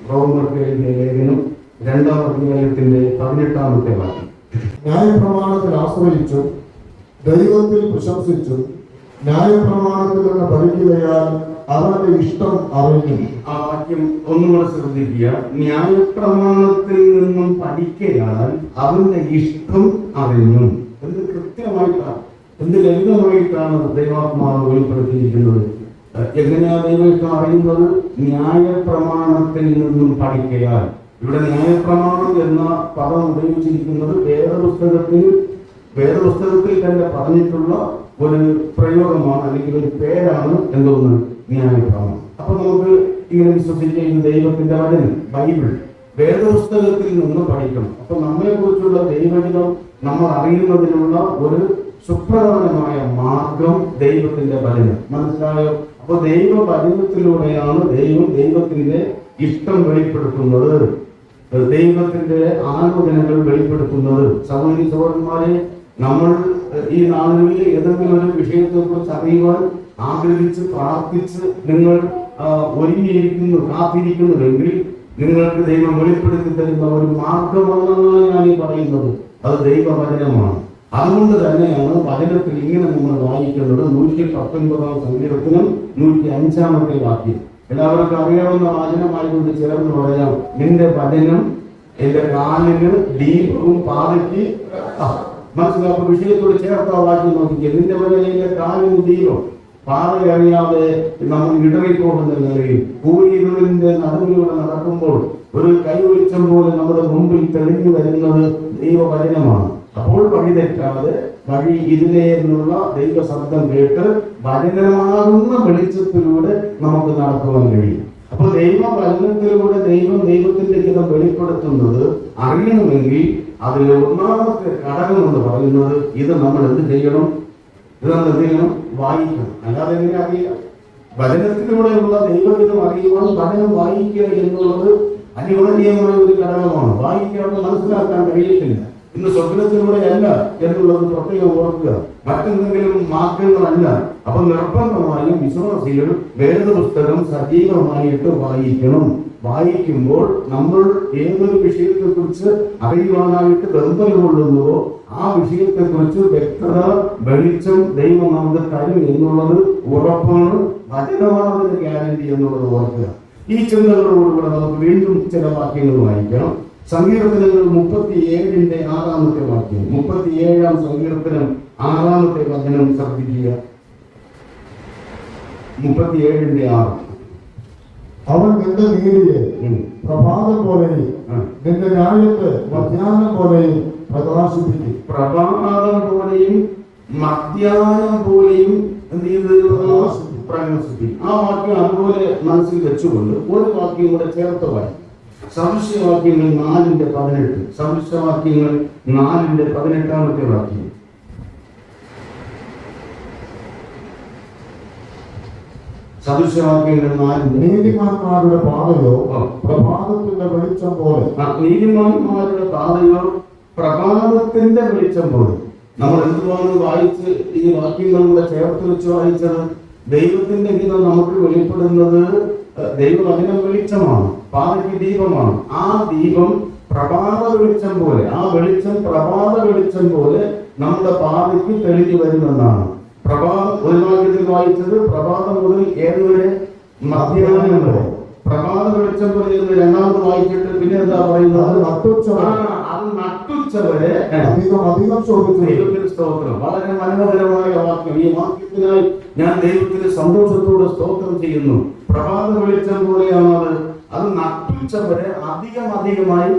റോമർക്ക് എഴുതിയ ലേഖനം 2-ാം അധ്യായത്തിന്റെ 18-ാമത്തെ വാക്യം. ന്യായപ്രമാണത്തിൽ ആശ്രയിച്ചു ദൈവത്തിൽ പ്രശംസിച്ചു ന്യായപ്രമാണത്തിൽ നിന്ന് പഠിക്കുകയാൽ അവന്റെ ഇഷ്ടം അറിഞ്ഞു. ആ വാക്യം ഒന്നുകൂടെ ശ്രദ്ധിക്കുക. ന്യായപ്രമാണത്തിൽ നിന്നും പഠിക്കയാൽ അവന്റെ ഇഷ്ടം അറിഞ്ഞു. എന്ത് കൃത്യമായിട്ടാണ്, എന്ത് ലളിതമായിട്ടാണ് ദൈവാത്മാവ് വെളിപ്പെടുത്തിയിരിക്കുന്നത്. എങ്ങനെയാ ദൈവം ഇഷ്ടം അറിയുന്നത്? ന്യായപ്രമാണത്തിൽ നിന്നും പഠിക്കയാൽ. ഇവിടെ ന്യായപ്രമാണം എന്ന പദം ഉപയോഗിച്ചിരിക്കുന്നത് വേദപുസ്തകത്തിൽ തന്നെ പറഞ്ഞിട്ടുള്ള ഒരു പ്രയോഗമാണ്, അല്ലെങ്കിൽ ഒരു പേരാണ്. എന്തോന്ന്? ന്യായപ്രമാണം. അപ്പൊ നമുക്ക് ഇങ്ങനെ വിശ്വസിക്കുന്ന ദൈവത്തിന്റെ വചനം, ബൈബിൾ, വേദപുസ്തകത്തിൽ നിന്ന് പഠിക്കണം. അപ്പൊ നമ്മെ കുറിച്ചുള്ള ദൈവഹിതം നമ്മൾ അറിയുന്നതിനുള്ള ഒരു സുപ്രധാനമായ മാർഗം ദൈവത്തിന്റെ വചനം. മനസ്സിലായോ? അപ്പൊ ദൈവവചനത്തിലൂടെയാണ് ദൈവത്തിന്റെ ഇഷ്ടം വെളിപ്പെടുത്തുന്നത്, ദൈവത്തിന്റെ ആലോചനകൾ വെളിപ്പെടുത്തുന്നത്. സഹോദരി സഹോദരന്മാരെ, നമ്മൾ ഈ നാളുകളിൽ ഏതെങ്കിലും ഒരു വിഷയത്തെ കുറിച്ച് അറിയുവാൻ ആഗ്രഹിച്ച് പ്രാർത്ഥിച്ച് നിങ്ങൾ ഒരുങ്ങിയിരിക്കുന്നു, കാത്തിരിക്കുന്നുവെങ്കിൽ നിങ്ങൾക്ക് ദൈവം വെളിപ്പെടുത്തി തരുന്ന ഒരു മാർഗമാണെന്നാണ് ഞാൻ ഈ പറയുന്നത്. അത് ദൈവവചനമാണ്. അതുകൊണ്ട് തന്നെയാണ് വചനത്തിൽ ഇങ്ങനെ നമ്മൾ വായിക്കുന്നത്. 119-ാം സങ്കീർത്തനം 105-ാമത്തെ വാക്യം. എല്ലാവർക്കും അറിയാവുന്ന വാചനമായതുകൊണ്ട് ചേർന്ന് പറയാം. നിന്റെ വചനം എന്റെ കാലിന് ദീപവും പാതയ്ക്ക്. മനസ്സിലാക്കുക. വിഷയത്തോട് ചേർത്ത വാക്യം നോക്കിക്കുക. നിന്റെ വചനം എന്റെ കാലിന് ദീപം. പാത അറിയാതെ നമ്മൾ ഇടറിപ്പോകുന്ന നിലയിൽ കൂരിരുളിന്റെ നടുവിലൂടെ നടക്കുമ്പോൾ ഒരു കൈവെളിച്ചം പോലെ നമ്മുടെ മുമ്പിൽ തെളിഞ്ഞു വരുന്നത് ദൈവവചനമാണ്. അപ്പോൾ വഴി തെറ്റാതെ വഴി ഇതിലെ എന്നുള്ള ദൈവശബ്ദം കേട്ട് വചനമാകുന്ന വെളിച്ചത്തിലൂടെ നമുക്ക് നടത്തുവാൻ കഴിയും. അപ്പൊ ദൈവവചനത്തിലൂടെ ദൈവത്തിന്റെ ഹിതം വെളിപ്പെടുത്തുന്നത് അറിയണമെങ്കിൽ അതിൽ ഒന്നാമത്തെ ഘടകം എന്ന് പറയുന്നത് ഇത് നമ്മൾ എന്ത് ചെയ്യണം? വായിക്കണം. അല്ലാതെ എങ്ങനെ അറിയാം? വചനത്തിലൂടെയുള്ള ദൈവഹിതം അറിയുവാൻ വചനം വായിക്കുക എന്നുള്ളത് അനിവാര്യമായ ഒരു ഘടകമാണ്. വായിക്കാതെ മനസ്സിലാക്കാൻ കഴിയത്തില്ല. ഇന്ന് സ്വപ്നത്തിലൂടെയല്ല എന്നുള്ളത് പ്രത്യേകം ഓർക്കുക. മറ്റെന്തെങ്കിലും മാർഗങ്ങളല്ല. അപ്പൊ നിർബന്ധമായും വിശ്വാസികൾ വേദപുസ്തകം സജീവമായിട്ട് വായിക്കണം. വായിക്കുമ്പോൾ നമ്മൾ ഏതൊരു വിഷയത്തെ കുറിച്ച് അറിയുവാനായിട്ട് ബന്ധം കൊള്ളുന്നുവോ ആ വിഷയത്തെ കുറിച്ച് വ്യക്തത, വെളിച്ചം ദൈവം നമുക്ക് തരും എന്നുള്ളത് ഉറപ്പാണ്. വചനമാണ് ഗ്യാരണ്ടി എന്നുള്ളത് ഓർക്കുക. ഈ ചിന്തകളോടുകൂടെ നമുക്ക് വീണ്ടും ചില വാക്യങ്ങൾ വായിക്കണം. സങ്കീർത്തനങ്ങൾ 37-ന്റെ 6-ാമത്തെ വാക്യം. 37-ാം സങ്കീർത്തനം 6-ാമത്തെ വചനം ശ്രദ്ധിക്കുക. 37-ന്റെ 6. അവൻ നിന്റെ നീതിയെ പ്രഭാതം പോലെയും നിന്റെ ന്യായത്തെ മധ്യാഹ്നം പോലെയും പ്രകാശിപ്പിക്കും. പ്രഭാതം പോലെയും മധ്യാഹ്നം പോലെയും എന്ത് ചെയ്ത് പ്രകാശിപ്പിക്കും. ആ വാക്യം അതുപോലെ മനസ്സിൽ വെച്ചുകൊണ്ട് ഒരു വാക്യം കൂടെ ചേർത്ത് വായിക്കും. സദൃശവാക്യങ്ങൾ 4-18. സദൃശവാക്യങ്ങൾ 4-18-ാമത്തെ വാക്യം. സദൃശവാക്യങ്ങൾ 4. നീതിമാന്മാരുടെ പാതയോ പ്രഭാതത്തിന്റെ വെളിച്ചം പോലെ. നീതിമാന്മാരുടെ പാതയോ പ്രഭാതത്തിന്റെ വെളിച്ചം പോലെ. നമ്മൾ എന്തുമാണ് വായിച്ച് ഈ വാക്യങ്ങളുടെ ചേർത്ത് വെച്ച് വായിച്ചത്? ദൈവത്തിന്റെ ഹിതം നമുക്ക് വെളിപ്പെടുന്നത് ദൈവവചനം വെളിച്ചമാണ്, പാതയ്ക്ക് ദീപമാണ്. ആ ദീപം പ്രഭാത വെളിച്ചം പോലെ, ആ വെളിച്ചം പ്രഭാത വെളിച്ചം പോലെ നമ്മുടെ പാതയ്ക്ക് തെളിഞ്ഞു വരുമെന്നാണ്. ഒരു വാക്യത്തിൽ വായിച്ചത് പ്രഭാതം മുതൽ ഏതുവരെ? മധ്യാഹ്നം വരെ. പ്രഭാത വെളിച്ചം പോലെ എന്ന് രണ്ടാമത് വായിച്ചിട്ട് പിന്നെ എന്താ പറയുന്നത്? അത് നട്ടുച്ചവരെ ദൈവത്തിന് സ്തോത്രം. വളരെ മനോഹരമായ വാക്യം. ഈ വാക്യത്തിനായി ഞാൻ ദൈവത്തിന് സന്തോഷത്തോടെ സ്തോത്രം ചെയ്യുന്നു. പ്രഭാത വെളിച്ചം പോലെയാണ് അത് നട്ടുച്ചവരെ അധികമായി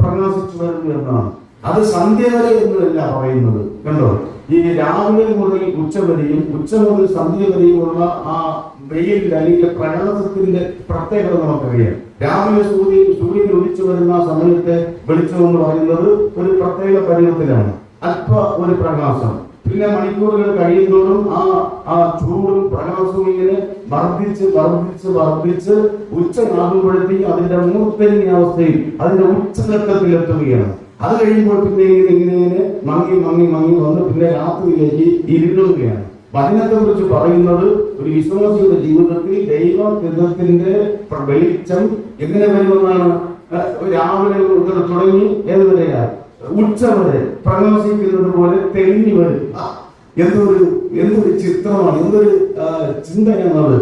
പ്രകാശിച്ചു വരുന്നു എന്നാണ്. അത് സന്ധ്യ വരെ എന്നല്ല പറയുന്നത്. കണ്ടോ? ഈ രാവിലെ മുതൽ ഉച്ചവരെയും ഉച്ച മുതൽ സന്ധ്യ വരെയുമുള്ള ആ വെയിലിന്റെ അല്ലെങ്കിൽ പ്രകാശത്തിന്റെ പ്രത്യേകത നമുക്കറിയാം. രാവിലെ സൂര്യൻ ഉദിച്ചു വരുന്ന സമയത്തെ വെളിച്ചം എന്ന് പറയുന്നത് ഒരു പ്രത്യേക പരിണത്തിലാണ്. അല്പ ഒരു പ്രകാശം. പിന്നെ മണിക്കൂറുകൾ കഴിയുന്നതോറും ആ ചൂടും പ്രകാശവും ഇങ്ങനെ വർദ്ധിച്ച് ഉച്ചയാകുമ്പോഴത്തേക്ക് അതിന്റെ മൂർധന്യാവസ്ഥയിൽ അതിന്റെ ഉച്ചഘട്ടത്തിലെത്തുകയാണ്. അത് കഴിയുമ്പോൾ പിന്നെ ഇങ്ങനെ മങ്ങി വന്ന് പിന്നെ രാത്രിയിലേക്ക് ഇരുളുകയാണ്. വചനത്തെ കുറിച്ച് പറയുന്നത് ഒരു വിശ്വാസിയുടെ ജീവിതത്തിൽ ദൈവത്തിന്റെ വെളിച്ചം എങ്ങനെ വരുമെന്നാണ്. രാവിലെ മുതൽ തുടങ്ങി ഏതുവരെയാ ഉച്ച വരെ പ്രകാശിക്കുന്നത് പോലെ തെളിഞ്ഞു വരും. എന്തൊരു ചിത്രമാണ്, എന്തൊരു ചിന്തയാണത്,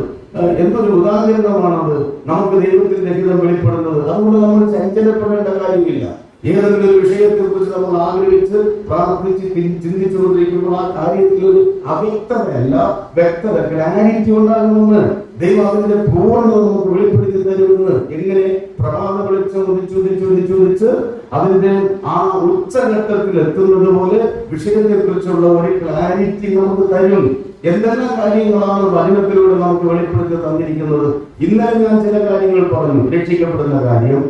എന്തൊരു ഉദാഹരണമാണത് നമുക്ക് ദൈവത്തിന്റെ ഹിതം വെളിപ്പെടുന്നത്. അതുകൊണ്ട് നമ്മൾ ചഞ്ചലപ്പെടേണ്ട കാര്യമില്ല. ഏതെങ്കിലും ഒരു വിഷയത്തെ കുറിച്ച് നമ്മൾ ആഗ്രഹിച്ച് പ്രാർത്ഥിച്ച് ചിന്തിച്ചുകൊണ്ടിരിക്കുമ്പോൾ ആ കാര്യത്തിൽ ഒരു അവ്യക്തതയല്ല, വ്യക്തത, ക്ലാരിറ്റി ഉണ്ടാകുമെന്ന് ദൈവം അതിന്റെ പൂർണ്ണത നമുക്ക് വെളിപ്പെടുത്തി തരുമെന്ന്. എങ്ങനെ? പ്രഭാത വെളിച്ചം ഉദിച്ചുദിച്ച് അതിന്റെ ആ ഉച്ചഘട്ടത്തിൽ എത്തുന്നത് പോലെ വിഷയത്തെ കുറിച്ചുള്ള ഒരു ക്ലാരിറ്റി നമുക്ക് തരും. എന്തെല്ലാം കാര്യങ്ങളാണ് വചനത്തിലൂടെ നമുക്ക് വെളിപ്പെടുത്തി തന്നിരിക്കുന്നത്. ഇന്നലെ ഞാൻ ചില കാര്യങ്ങൾ പറഞ്ഞു. രക്ഷിക്കപ്പെടുന്ന കാര്യം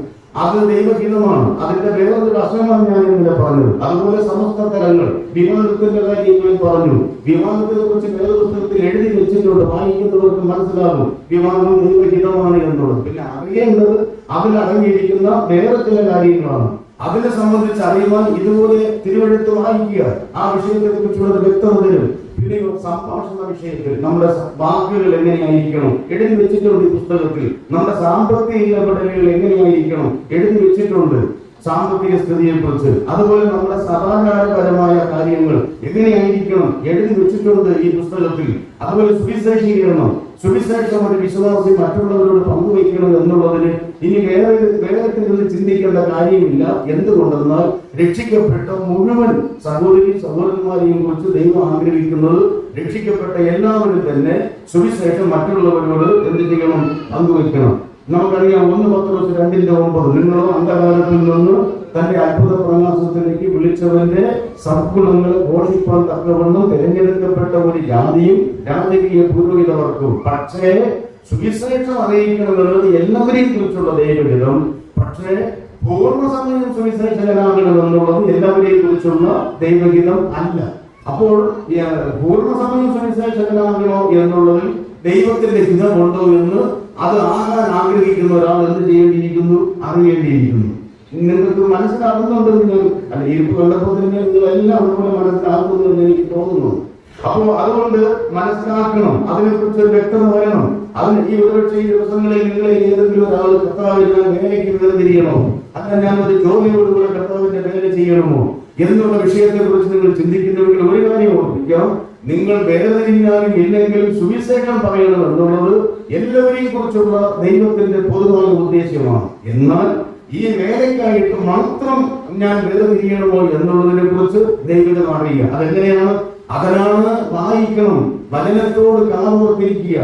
അത് ദൈവഹിതമാണ്. അതിന്റെ വേറൊരു വശമാണ് ഞാൻ ഇന്നലെ പറഞ്ഞത്. അതുപോലെ സമസ്ത തലങ്ങൾ, വിവാഹത്തിന്റെ കാര്യം ഞാൻ പറഞ്ഞു. വിവാഹത്തെ കുറിച്ച് വേദപുസ്തകത്തിൽ എഴുതി വെച്ചിട്ടുണ്ട്. വായിക്കുന്നവർക്ക് മനസ്സിലാകും വിവാഹം ദൈവഹിതമാണ് എന്നുള്ളത്. പിന്നെ അറിയേണ്ടത് അതിലടങ്ങിയിരിക്കുന്ന വേറെ ചില കാര്യങ്ങളാണ്. അതിനെ സംബന്ധിച്ച് അറിയുവാൻ ഇതുപോലെ തിരുവെഴുത്ത് വായിക്കുക. ആ വിഷയത്തെ കുറിച്ചുള്ള വ്യക്തത തരും. പിന്നെ സംഭാഷണ വിഷയത്തിൽ നമ്മുടെ വാക്കുകൾ എങ്ങനെയായിരിക്കണം എഴുതി വെച്ചിട്ടുണ്ട് ഈ പുസ്തകത്തിൽ. നമ്മുടെ സാമ്പത്തിക ഇടപെടലുകൾ എങ്ങനെയായിരിക്കണം എഴുതി വെച്ചിട്ടുണ്ട്. സാമ്പത്തിക സ്ഥിതിയെ കുറിച്ച്, അതുപോലെ നമ്മുടെ സദാചാരപരമായ കാര്യങ്ങൾ എങ്ങനെയായിരിക്കണം എഴുതി വെച്ചിട്ടുണ്ട് ഈ പുസ്തകത്തിൽ. അതുപോലെ സുവിശേഷം ഒരു വിശ്വാസി മറ്റുള്ളവരോട് പങ്കുവയ്ക്കണം എന്നുള്ളതിന് ഇനി വേഗത്തിൽ നിന്ന് ചിന്തിക്കേണ്ട കാര്യമില്ല. എന്തുകൊണ്ടെന്നാൽ രക്ഷിക്കപ്പെട്ട മുഴുവൻ സഹോദരി സഹോദരന്മാരെയും കുറിച്ച് ദൈവം ആഗ്രഹിക്കുന്നത് രക്ഷിക്കപ്പെട്ട എല്ലാവരും തന്നെ സുവിശേഷം മറ്റുള്ളവരോട് എന്ത് ചെയ്യണം? പങ്കുവയ്ക്കണം. നമുക്കറിയാം 1 പത്രോസ് 2:9 നിങ്ങളോ അന്ധകാരത്തിൽ നിന്ന് തന്റെ അത്ഭുത പ്രകാശത്തിലേക്ക് വിളിച്ചവന്റെ സദ്ഗുണങ്ങൾ ഘോഷിപ്പാൻ തക്കവണ്ണം തിരഞ്ഞെടുക്കപ്പെട്ട ഒരു ജാതിയും രാജകീയ പുരോഹിതവർക്കും. പക്ഷേ സുവിശേഷം അറിയിക്കണമെന്നുള്ളത് എല്ലാവരെയും കുറിച്ചുള്ള ദൈവഹിതം. പക്ഷേ പൂർണ്ണസമയം സുവിശേഷകനാകണമെന്നുള്ളത് എല്ലാവരെയും കുറിച്ചുള്ള ദൈവഹിതം അല്ല. അപ്പോൾ പൂർണ്ണസമയം സുവിശേഷകനാകണോ എന്നുള്ളതിൽ ദൈവത്തിന്റെ ഹിതമുണ്ടോ എന്ന് അത് ആകാൻ ആഗ്രഹിക്കുന്ന ഒരാൾ എന്ത് ചെയ്യേണ്ടിയിരിക്കുന്നു? അറിയേണ്ടിയിരിക്കുന്നു. നിങ്ങൾക്ക് മനസ്സിലാകുന്നുണ്ടെന്ന് ഞാൻ അല്ല ഇരിപ്പ് കണ്ടപ്പോൾ തന്നെ നിങ്ങളെല്ലാം അതുപോലെ മനസ്സിലാക്കുന്നുണ്ടെന്ന് എനിക്ക് തോന്നുന്നു. അപ്പോ അതുകൊണ്ട് മനസ്സിലാക്കണം, അതിനെക്കുറിച്ച് വ്യക്തത വരണം. അതിന് ഈ ഒരുപക്ഷെ ഈ ദിവസങ്ങളിൽ നിങ്ങളെ ഏതെങ്കിലും ഒരാൾ കർത്താവിനെ വേലയ്ക്ക് വേർതിരിയണോ, അല്ല ഞാൻ ഒരു ജോലിയോടുകൂടെ കർത്താവിന്റെ വേല ചെയ്യണമോ എന്നുള്ള വിഷയത്തെ കുറിച്ച് നിങ്ങൾ ചിന്തിക്കുന്നുവെങ്കിൽ ഒരു കാര്യം ഓർമ്മിക്കാം. നിങ്ങൾ വേദനിക്കാനും ഇല്ലെങ്കിലും സുവിശേഷം പറയണം എന്നുള്ളത് എല്ലാവരെയും കുറിച്ചുള്ള ദൈവത്തിന്റെ പൊതുവായ ഉദ്ദേശ്യമാണ്. എന്നാൽ ഈ വേലയ്ക്കായിട്ട് മാത്രം ഞാൻ വേദനിക്കണമോ എന്നുള്ളതിനെ കുറിച്ച് ദൈവം അറിയുക. അതെങ്ങനെയാണ്? അതിനാണ് വായിക്കണം, വചനത്തോട് കാതോർത്തിരിക്കുക.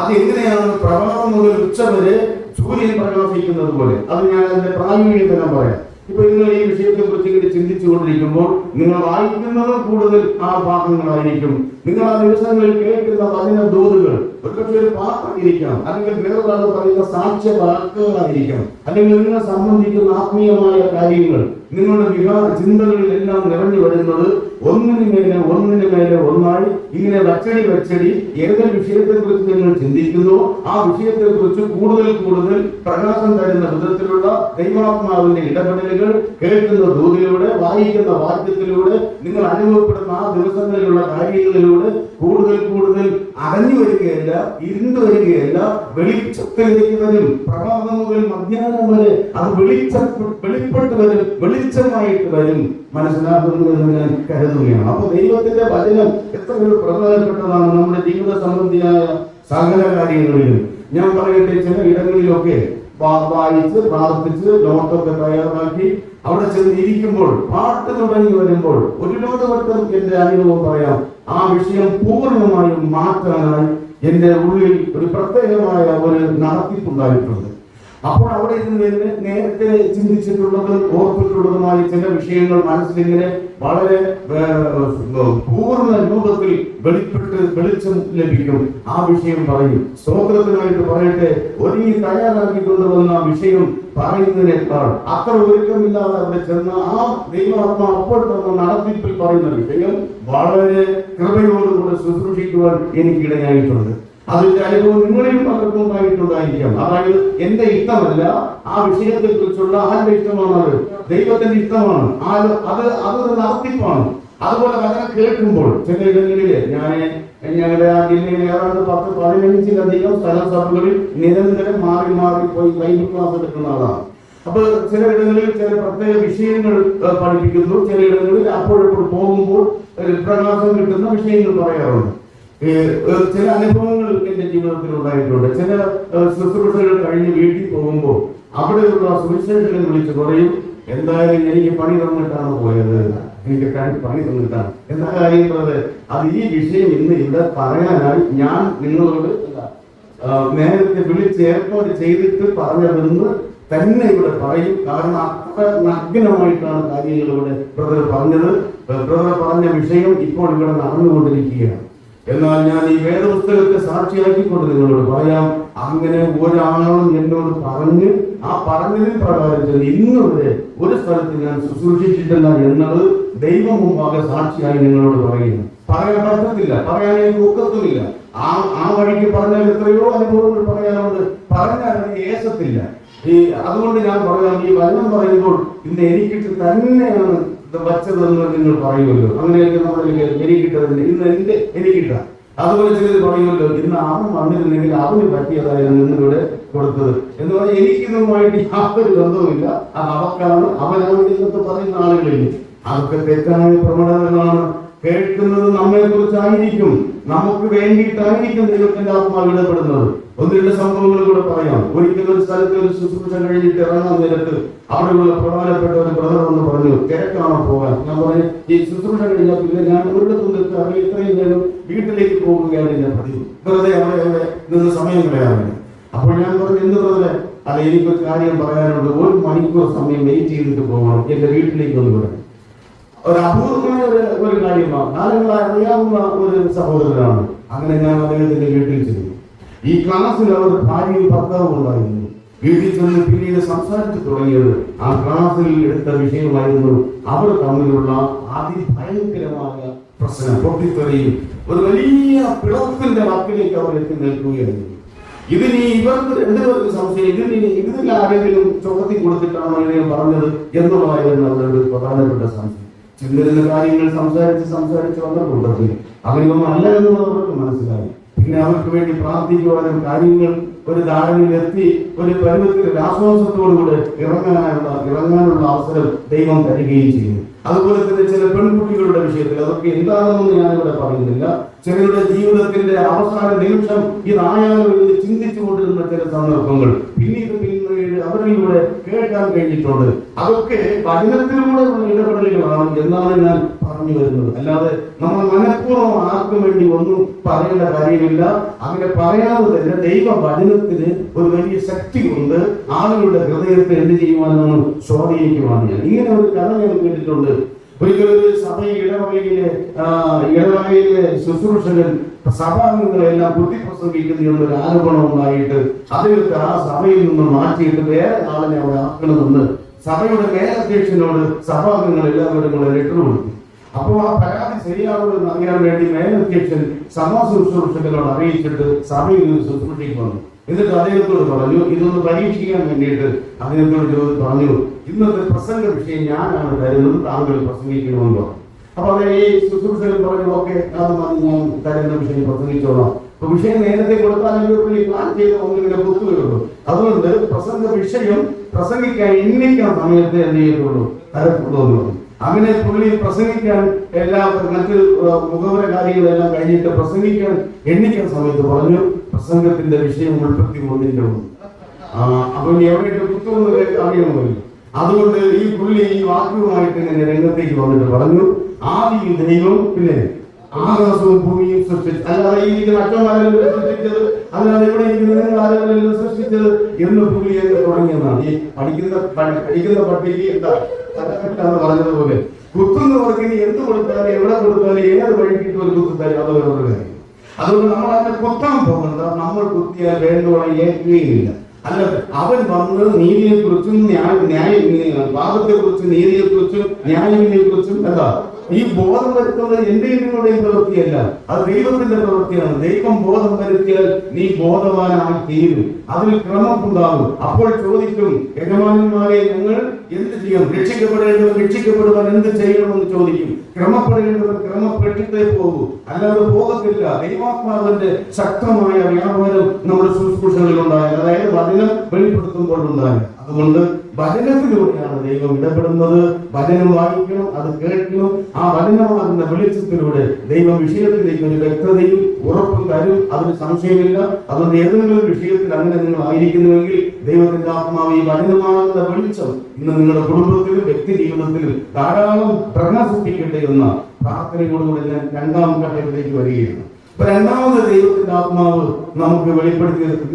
അതെങ്ങനെയാണ്? പ്രഭാതം മുതൽ ഉച്ച വരെ സൂര്യൻ പ്രകാശിക്കുന്നത് പോലെ. അത് ഞാൻ അതിന്റെ പ്രായോഗികത പറയാം. ഇപ്പൊ നിങ്ങൾ ഈ വിഷയത്തെ കുറിച്ച് ഇങ്ങനെ ചിന്തിച്ചു കൊണ്ടിരിക്കുമ്പോൾ നിങ്ങൾ വായിക്കുന്നത് കൂടുതൽ ആ ഭാഗങ്ങളായിരിക്കും. നിങ്ങൾ ആ ദിവസങ്ങളിൽ കേൾക്കുന്ന വചന ദൂതുകൾ ഒരുപക്ഷെ ഒരു പാട്ടായിരിക്കാം, അല്ലെങ്കിൽ വേറൊരാൾ പറയുന്ന സാക്ഷ്യ വാക്കുകളായിരിക്കാം, അല്ലെങ്കിൽ നിങ്ങളെ സംബന്ധിക്കുന്ന ആത്മീയമായ കാര്യങ്ങൾ നിങ്ങളുടെ ചിന്തകളിലെല്ലാം നിറഞ്ഞു വരുന്നത് ഒന്നിനു മേലെ ഒന്നായി ഇങ്ങനെ വച്ചടി ഏതൊരു വിഷയത്തെ കുറിച്ച് നിങ്ങൾ ചിന്തിക്കുന്നു ആ വിഷയത്തെ കുറിച്ച് കൂടുതൽ പ്രകാശം തരുന്ന വിധത്തിലുള്ള ദൈവാത്മാവിന്റെ ഇടപെടലുകൾ കേൾക്കുന്ന ദൂതിലൂടെ, വായിക്കുന്ന വാക്യത്തിലൂടെ, നിങ്ങൾ അനുഭവപ്പെടുന്ന ആ ദിവസങ്ങളിലുള്ള കാര്യങ്ങളിലൂടെ കൂടുതൽ അടഞ്ഞു വരികയല്ല, ഇരുന്നു വരികയല്ല, വെളിച്ചത്തിലേക്ക് വരും. പ്രഭാതം മുതൽ മധ്യാഹ്നം വരെ അത് വെളിപ്പെട്ട് വരും, വെളിച്ചമായിട്ട് വരും. മനസ്സിലാക്കുന്നു എന്ന് ഞാൻ കരുതുകയാണ്. അപ്പൊ ദൈവത്തിന്റെ വചനം എത്ര പ്രധാനപ്പെട്ടതാണ് നമ്മുടെ ജീവിത സംബന്ധിയായ സകല കാര്യങ്ങളിലും. ഞാൻ പറയട്ടെ, ചില ഇടങ്ങളിലൊക്കെ വായിച്ച് പ്രാർത്ഥിച്ച് നോട്ടൊക്കെ തയ്യാറാക്കി അവിടെ ചെന്ന് ഇരിക്കുമ്പോൾ പാട്ട് തുടങ്ങി വരുമ്പോൾ ഒരുപാട് വട്ടം എന്റെ അനുഭവം പറയാം, ആ വിഷയം പൂർണ്ണമായും മാറ്റാനായി എന്റെ ഉള്ളിൽ ഒരു പ്രത്യേകമായ ഒരു നടത്തിപ്പുണ്ടായിട്ടുണ്ട്. അപ്പോൾ അവിടെ ഇരുന്ന് നേരത്തെ ചിന്തിച്ചിട്ടുള്ളതും ഓർത്തിട്ടുള്ളതുമായ ചില വിഷയങ്ങൾ മനസ്സിലിങ്ങനെ വളരെ പൂർണ്ണ രൂപത്തിൽ വെളിച്ചം ലഭിക്കും. ആ വിഷയം പറയും. സ്തോത്രത്തിനായിട്ട് പറയട്ടെ, ഒരുങ്ങി തയ്യാറാക്കി കൊണ്ടുവന്ന വിഷയം പറയുന്നതിനേക്കാൾ അത്ര ഒരുക്കമില്ലാതെ അവിടെ ചെന്ന ആ ദൈവാത്മാ അപ്പോൾ തന്നെ നടത്തിപ്പിൽ പറയുന്ന വിഷയം വളരെ കൃപയോടുകൂടെ ശുശ്രൂഷിക്കുവാൻ എനിക്കിടയായിട്ടുണ്ട്. അതിന്റെ അനുഭവം നിങ്ങളിൽ പലർക്കും ഉണ്ടായിട്ടുണ്ടായിരിക്കാം. അതായത് എന്റെ ഇഷ്ടമല്ല, ആ വിഷയത്തെ കുറിച്ചുള്ള ആരുടെ ഇഷ്ടമാണ്? അത് ദൈവത്തിന്റെ ഇഷ്ടമാണ്. അതൊരു നടത്തിപ്പാണ്. അതുപോലെ വചനം കേൾക്കുമ്പോൾ ചില ഇടങ്ങളില് ഞങ്ങളുടെ ആ ജില്ലയിൽ ഏതാണ്ട് 10-15-ലധികം സ്ഥലസഭകളിൽ നിരന്തരം മാറി മാറി പോയി ബൈബിൾ ക്ലാസ് എടുക്കുന്ന ആളാണ്. അപ്പൊ ചില ഇടങ്ങളിൽ ചില പ്രത്യേക വിഷയങ്ങൾ പഠിപ്പിക്കുന്നു, ചില ഇടങ്ങളിൽ അപ്പോഴെപ്പോൾ പോകുമ്പോൾ പ്രകാശം കിട്ടുന്ന വിഷയങ്ങൾ പറയാറുണ്ട്. ചില അനുഭവങ്ങൾ എന്റെ ജീവിതത്തിൽ ഉണ്ടായിട്ടുണ്ട്. ചില ശുശ്രൂഷകൾ കഴിഞ്ഞ് വീട്ടിൽ പോകുമ്പോൾ അവിടെയുള്ള സുവിശേഷകൻ വിളിച്ച് പറയും, എന്തായാലും എനിക്ക് പണി തന്നിട്ടാണ് പോയത്, എനിക്ക് പണി തന്നിട്ടാണ്. എന്താ കാര്യമുള്ളത്? അത് ഈ വിഷയം ഇന്ന് ഇവിടെ പറയാനായി ഞാൻ നിങ്ങളോട് നേരത്തെ വിളിച്ച് ഏർപ്പാട് ചെയ്തിട്ട് പറഞ്ഞതെന്ന് തന്നെ ഇവിടെ പറയും. കാരണം അത്ര നഗ്നമായിട്ടാണ് കാര്യങ്ങൾ ഇവിടെ ബ്രദർ പറഞ്ഞത്. ബ്രദർ പറഞ്ഞ വിഷയം ഇപ്പോൾ ഇവിടെ നടന്നുകൊണ്ടിരിക്കുകയാണ്. എന്നാൽ ഞാൻ ഈ വേദപുസ്തകത്തെ സാക്ഷിയാക്കിക്കൊണ്ട് നിങ്ങളോട് പറയാം, അങ്ങനെ ഒരാളും എന്നോട് പറഞ്ഞ് ആ പറഞ്ഞതിന് പ്രകാരം ഇന്ന് വരെ ഒരു സ്ഥലത്ത് ഞാൻ ശുശ്രൂഷിച്ചിട്ടില്ല എന്നത് ദൈവം മുമ്പാകെ സാക്ഷിയായി നിങ്ങളോട് പറയുന്നു. പറയാൻ പറ്റത്തില്ല, പറയാൻ എനിക്ക് ഒക്കത്തുമില്ല. ആ വഴിക്ക് പറഞ്ഞാൽ എത്രയോ അനുഭവങ്ങൾ പറയാനുണ്ട്, പറഞ്ഞാൽ അത് ഏശത്തില്ല. അതുകൊണ്ട് ഞാൻ പറയാം, ഈ വചനം പറയുമ്പോൾ ഇന്ന് എനിക്കിട്ട് തന്നെയാണ് വച്ചതെന്ന് നിങ്ങൾ പറയുമല്ലോ. അങ്ങനെയൊക്കെ നമ്മൾ എനിക്കിട്ടതിന് ഇന്ന് എനിക്കിട്ട. അതുപോലെ ചിലത് പറയുമല്ലോ, ഇന്ന് അവൻ വന്നിരുന്നെങ്കിൽ അവന് പറ്റിയതായിരുന്നു നിങ്ങളിവിടെ കൊടുത്തത് എന്ന് പറഞ്ഞാൽ എനിക്കിതുമായിട്ട് യാതൊരു ബന്ധവുമില്ല. അത് അവക്കാണ്, അവനാണ് എന്നൊക്കെ പറയുന്ന ആളുകളില്ല. അതൊക്കെ തെറ്റായ പ്രവണതകളാണ്. കേൾക്കുന്നത് നമ്മെ കുറിച്ചായിരിക്കും, നമുക്ക് വേണ്ടിയിട്ടായിരിക്കും ദൈവത്തിന്റെ ആത്മാവ് ഇടപെടുന്നത്. ഒന്ന് രണ്ട് സംഭവങ്ങൾ കൂടെ പറയാം. ഒരിക്കലും ഒരു സ്ഥലത്ത് ഒരു ശുശ്രൂഷ കഴിഞ്ഞിട്ട് ഇറങ്ങാൻ നേരത്ത് അവിടെയുള്ള പ്രധാനപ്പെട്ട ഒരു ബ്രദർ എന്ന് പറഞ്ഞു, തിരക്കാണോ പോകാൻ? ഞാൻ പറഞ്ഞു, ഈ ശുശ്രൂഷ കഴിഞ്ഞാൽ പിന്നെ ഞാൻ ഒരിടത്തും നിർത്താറ്, ഇത്രയും നേരം വീട്ടിലേക്ക് പോകുകയാണ് എന്റെ പതിവ്. വെറുതെ അവിടെ നിന്ന് സമയം കളയാറില്ല. അപ്പോൾ ഞാൻ പറഞ്ഞു, എന്ത് ബ്രദറെ? അല്ല, എനിക്കൊരു കാര്യം പറയാനുണ്ട്, 1 മണിക്കൂർ സമയം വെയിറ്റ് ചെയ്തിട്ട് പോകണം, എന്റെ വീട്ടിലേക്ക് ഒന്ന് വിടാൻ. ഒരു അപൂർവമായ ഒരു കാര്യമാണ്, കാലങ്ങളായി അറിയാവുന്ന ഒരു സഹോദരനാണ്. അങ്ങനെ ഞാൻ അദ്ദേഹത്തിന്റെ വീട്ടിൽ ചെന്നു. ഈ ക്ലാസ്സിൽ അവർ ഭാര്യയും ഭർത്താവും ഉണ്ടായിരുന്നു. വീട്ടിൽ ചെന്ന് പിന്നീട് സംസാരിച്ചു തുടങ്ങിയത് ആ ക്ലാസ്സിൽ എടുത്ത വിഷയമായിരുന്നു. അവർ തമ്മിലുള്ള അതിഭയങ്കരമായ പ്രശ്നം, പൊട്ടിത്തെറിയും ഒരു വലിയ പിളർപ്പിന്റെ വാക്കിലേക്ക് അവർ എത്തി നിൽക്കുകയായിരുന്നു. ഇതിന് ഇവർക്ക് രണ്ടുപേർക്ക് സംശയം, ഇതിൽ ആരെങ്കിലും ചുമത്തി കൊടുത്തിട്ടാണോ ഇതിനെ പറഞ്ഞത് എന്നുള്ളതായിരുന്നു അവരുടെ ഒരു പ്രധാനപ്പെട്ട സംശയം. ചിന്തിരുന്ന കാര്യങ്ങൾ സംസാരിച്ച് വന്നിട്ടുണ്ടെങ്കിൽ അങ്ങനെയൊന്നും അല്ല എന്നുള്ളത് അവർക്ക് മനസ്സിലായി. പിന്നെ അവർക്ക് വേണ്ടി പ്രാർത്ഥിക്കുവാനും കാര്യങ്ങൾ ഒരു ധാരണയിലെത്തി ഒരു പരുവത്തിൽ ആശ്വാസത്തോടുകൂടെ ഇറങ്ങാനുള്ള അവസരം ദൈവം തരികയും ചെയ്യുന്നു. അതുപോലെ തന്നെ ചില പെൺകുട്ടികളുടെ വിഷയത്തിൽ അതൊക്കെ എന്താണെന്ന് ഞാനിവിടെ പറയുന്നില്ല. ചിലരുടെ ജീവിതത്തിന്റെ അവസാന നിമിഷം ഇതായാലും ചിന്തിച്ചു കൊണ്ടിരുന്ന ചില സന്ദർഭങ്ങൾ പിന്നീട് അവരിലൂടെ കേൾക്കാൻ കഴിഞ്ഞിട്ടുണ്ട്. അതൊക്കെ വചനത്തിലൂടെ ഉള്ള ഇടപെടലുകളാണ് എന്നാണ് ഞാൻ പറഞ്ഞു വരുന്നത്. അല്ലാതെ നമ്മൾ മനഃപൂർവ്വം ആർക്കും വേണ്ടി ഒന്നും പറയേണ്ട കാര്യമില്ല. അങ്ങനെ പറയാതെ തന്നെ ദൈവ വചനത്തിന് ഒരു വലിയ ശക്തി കൊണ്ട് ആളുകളുടെ ഹൃദയത്തെ എന്ത് ചെയ്യുവാനാണ്? സ്വാധീനിക്കുവാണ്. ഇങ്ങനെ ഒരു കഥ ഞാൻ കേട്ടിട്ടുണ്ട്. ഒരിക്കലൊരു ഇടവകയിലെ ശുശ്രൂഷകൻ സഭാംഗങ്ങളെല്ലാം ബുദ്ധിപ്രസംഗിക്കുന്നു എന്നൊരു ആരോപണം ഉണ്ടായിട്ട് അദ്ദേഹത്തെ ആ സഭയിൽ നിന്ന് മാറ്റിയിട്ട് വേറെ ആളിനെ അവിടെ ആക്കണമെന്ന് സഭയുടെ മേലധ്യക്ഷനോട് സഭാംഗങ്ങൾ എല്ലാവരും കൂടെ ലെറ്റർ കൊടുത്തു. അപ്പോൾ ആ പരാതി ശരിയാണോ എന്ന് അറിയാൻ വേണ്ടി മേലധ്യക്ഷൻ സഭാ ശുശ്രൂഷകനോട് അറിയിച്ചിട്ട് സഭയിൽ ശുശ്രൂഷയ്ക്ക് വന്നു. എന്നിട്ട് അദ്ദേഹത്തോട് പറഞ്ഞു, ഇതൊന്ന് പരീക്ഷിക്കാൻ വേണ്ടിയിട്ട് അദ്ദേഹത്തോട് പറഞ്ഞു, ഇന്നത്തെ പ്രസംഗ വിഷയം ഞാനാണ് തരുന്നത്, താങ്കൾ പ്രസംഗിക്കണമെന്ന് പറഞ്ഞു. അപ്പൊ അത് ഈ ശുശ്രൂഷകൻ പറഞ്ഞു, ഓക്കെ, അത് മതി, ഞാൻ തരുന്ന വിഷയം പ്രസംഗിച്ചോളാം. അപ്പൊ വിഷയം നേരത്തെ കൊടുത്താലും പ്ലാൻ ചെയ്ത് ഒന്നിങ്ങനെ കുത്തുകയുള്ളൂ. അതുകൊണ്ട് പ്രസംഗ വിഷയം പ്രസംഗിക്കാൻ എണ്ണിക്കാൻ സമയത്ത് എന്ത് ചെയ്തിട്ടുള്ളൂ? തരപ്പെടുള്ളൂ. അങ്ങനെ പുള്ളി പ്രസംഗിക്കാൻ മറ്റ് മുഖവര കാര്യങ്ങളെല്ലാം കഴിഞ്ഞിട്ട് പ്രസംഗിക്കാൻ എണ്ണിക്കാൻ സമയത്ത് പറഞ്ഞു, പ്രസംഗത്തിന്റെ വിഷയം 31 അപ്പൊ എവിടെയിട്ട് കുത്തുമെന്ന് അറിയണമല്ലോ. അതുകൊണ്ട് ഈ പുള്ളി ഈ വാക്കുമായിട്ട് ഇങ്ങനെ രംഗത്തേക്ക് വന്നിട്ട് പറഞ്ഞു, ആദ്യം ദൈവം, പിന്നെ ആകാശവും ഭൂമിയും സൃഷ്ടിച്ചു, അല്ലാതെ ഈ അച്ഛന്മാരെല്ലാം സൃഷ്ടിച്ചത്, അല്ലാതെ ഇവിടെ ഇരിക്കുന്ന ആരെല്ലാം സൃഷ്ടിച്ചത് എന്ന് പുള്ളി തുടങ്ങിയതാണ്. ഈ പഠിക്കുന്ന പട്ടിക്ക് എന്താ തലക്കെട്ടാന്ന് പറഞ്ഞതുപോലെ കുത്തുന്നവർക്ക് ഇനി എന്ത് കൊടുത്താലും എവിടെ കൊടുത്താലും ഏത് വഴിക്കിട്ട് ഒരു കുത്താലും അത് വേറൊരു കാര്യം. അതുകൊണ്ട് നമ്മൾ അതിനെ കുത്താൻ പോകുന്നത്, നമ്മൾ കുത്തിയാൽ വേണ്ടോളം ഏൽക്കുകയില്ല. അല്ല, അവൻ വന്ന് നീതിയെ കുറിച്ചും പാപത്തെ കുറിച്ചും നീതിയെ കുറിച്ചും ന്യായവിനെ കുറിച്ചും എന്താ ഈ ബോധം വരുത്തുന്നത് എന്റെയും നിങ്ങളുടെയും പ്രവൃത്തിയല്ല, അത് ദൈവത്തിന്റെ പ്രവൃത്തിയാണ്. ദൈവം ബോധം വരുത്തിയാൽ നീ ബോധവാനായി തീരും, അതിൽ ക്രമമുണ്ടാകും. അപ്പോൾ ചോദിക്കും, യജമാനന്മാരെ ഞങ്ങൾ എന്ത് ചെയ്യും? രക്ഷിക്കപ്പെടേണ്ടവർ രക്ഷിക്കപ്പെടുവാൻ എന്ത് ചെയ്യണമെന്ന് ചോദിക്കും. ക്രമപ്പെടേണ്ടവർ ക്രമപ്പെട്ടിട്ടേ പോകൂ, അല്ലാതെ പോകത്തില്ല. ദൈവാത്മാവിന്റെ ശക്തമായ വ്യാപാരം നമ്മുടെ ശുശ്രൂഷകളിൽ ഉണ്ടായാൽ, അതായത് വചനം വെളിപ്പെടുത്തുമ്പോൾ ഉണ്ടായാൽ. അതുകൊണ്ട് വചനത്തിലൂടെയാണ് ദൈവം ഇടപെടുന്നത്. വചനം വായിക്കണം, അത് കേൾക്കണം. ആ വചനമാകുന്ന വെളിച്ചത്തിലൂടെ ദൈവം വിഷയത്തിലേക്ക് ഒരു വ്യക്തതയും ഉറപ്പും തരും, അതിന് സംശയമില്ല. അതുകൊണ്ട് ഏതെങ്കിലും വിഷയത്തിൽ അങ്ങനെ നിങ്ങൾ ആയിരിക്കുന്നുവെങ്കിൽ ദൈവത്തിന്റെ ആത്മാവ് ഈ വചനമാകുന്ന വെളിച്ചം ഇന്ന് നിങ്ങളുടെ കുടുംബത്തിലും വ്യക്തി ജീവിതത്തിലും ധാരാളം പ്രകാശിപ്പിക്കട്ടെ എന്ന പ്രാർത്ഥനയോടുകൂടി ഞാൻ രണ്ടാം ഘട്ടത്തിലേക്ക് വരികയാണ്. അപ്പൊ രണ്ടാമത് ദൈവത്തിന്റെ ആത്മാവ് നമുക്ക്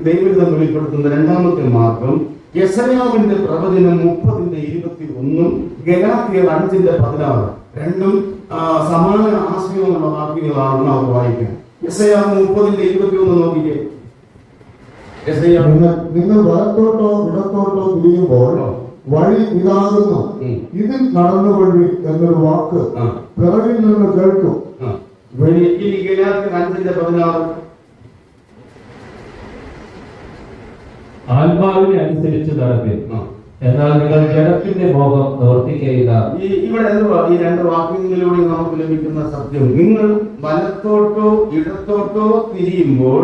ദൈവഹിതം വെളിപ്പെടുത്തുന്ന രണ്ടാമത്തെ മാർഗം യെശയ്യാവിന്റെ പ്രവചനം 30:21 ഗലാത്യർ 5:16 രണ്ടും സമാന ആശയമുള്ള വാക്യങ്ങളാണ് നമുക്ക് വായിക്കാം. യെശയ്യാവ് 30:21 നോക്കിക്കേ. നിങ്ങൾ വലത്തോട്ടോ ഇടത്തോട്ടോ തിരിയുമ്പോൾ വഴി ഇതാകുന്നു, ഇതിൽ നടന്നു വഴി എന്നൊരു വാക്ക് പിറകിൽ നിന്ന് കേൾക്കും. ഗലാത്യർ 5:16 ആത്മാവിനെ അനുസരിച്ച് നടപ്പിൻ, എന്നാൽ നിങ്ങൾ ജഡത്തിന്റെ മോഹം നിവർത്തിക്കുകയില്ല. ഇവിടെ എന്തുവാ ഈ രണ്ട് വാക്യങ്ങളിലൂടെ നമുക്ക് ലഭിക്കുന്ന സത്യം? നിങ്ങൾ വലത്തോട്ടോ ഇടത്തോട്ടോ തിരിയുമ്പോൾ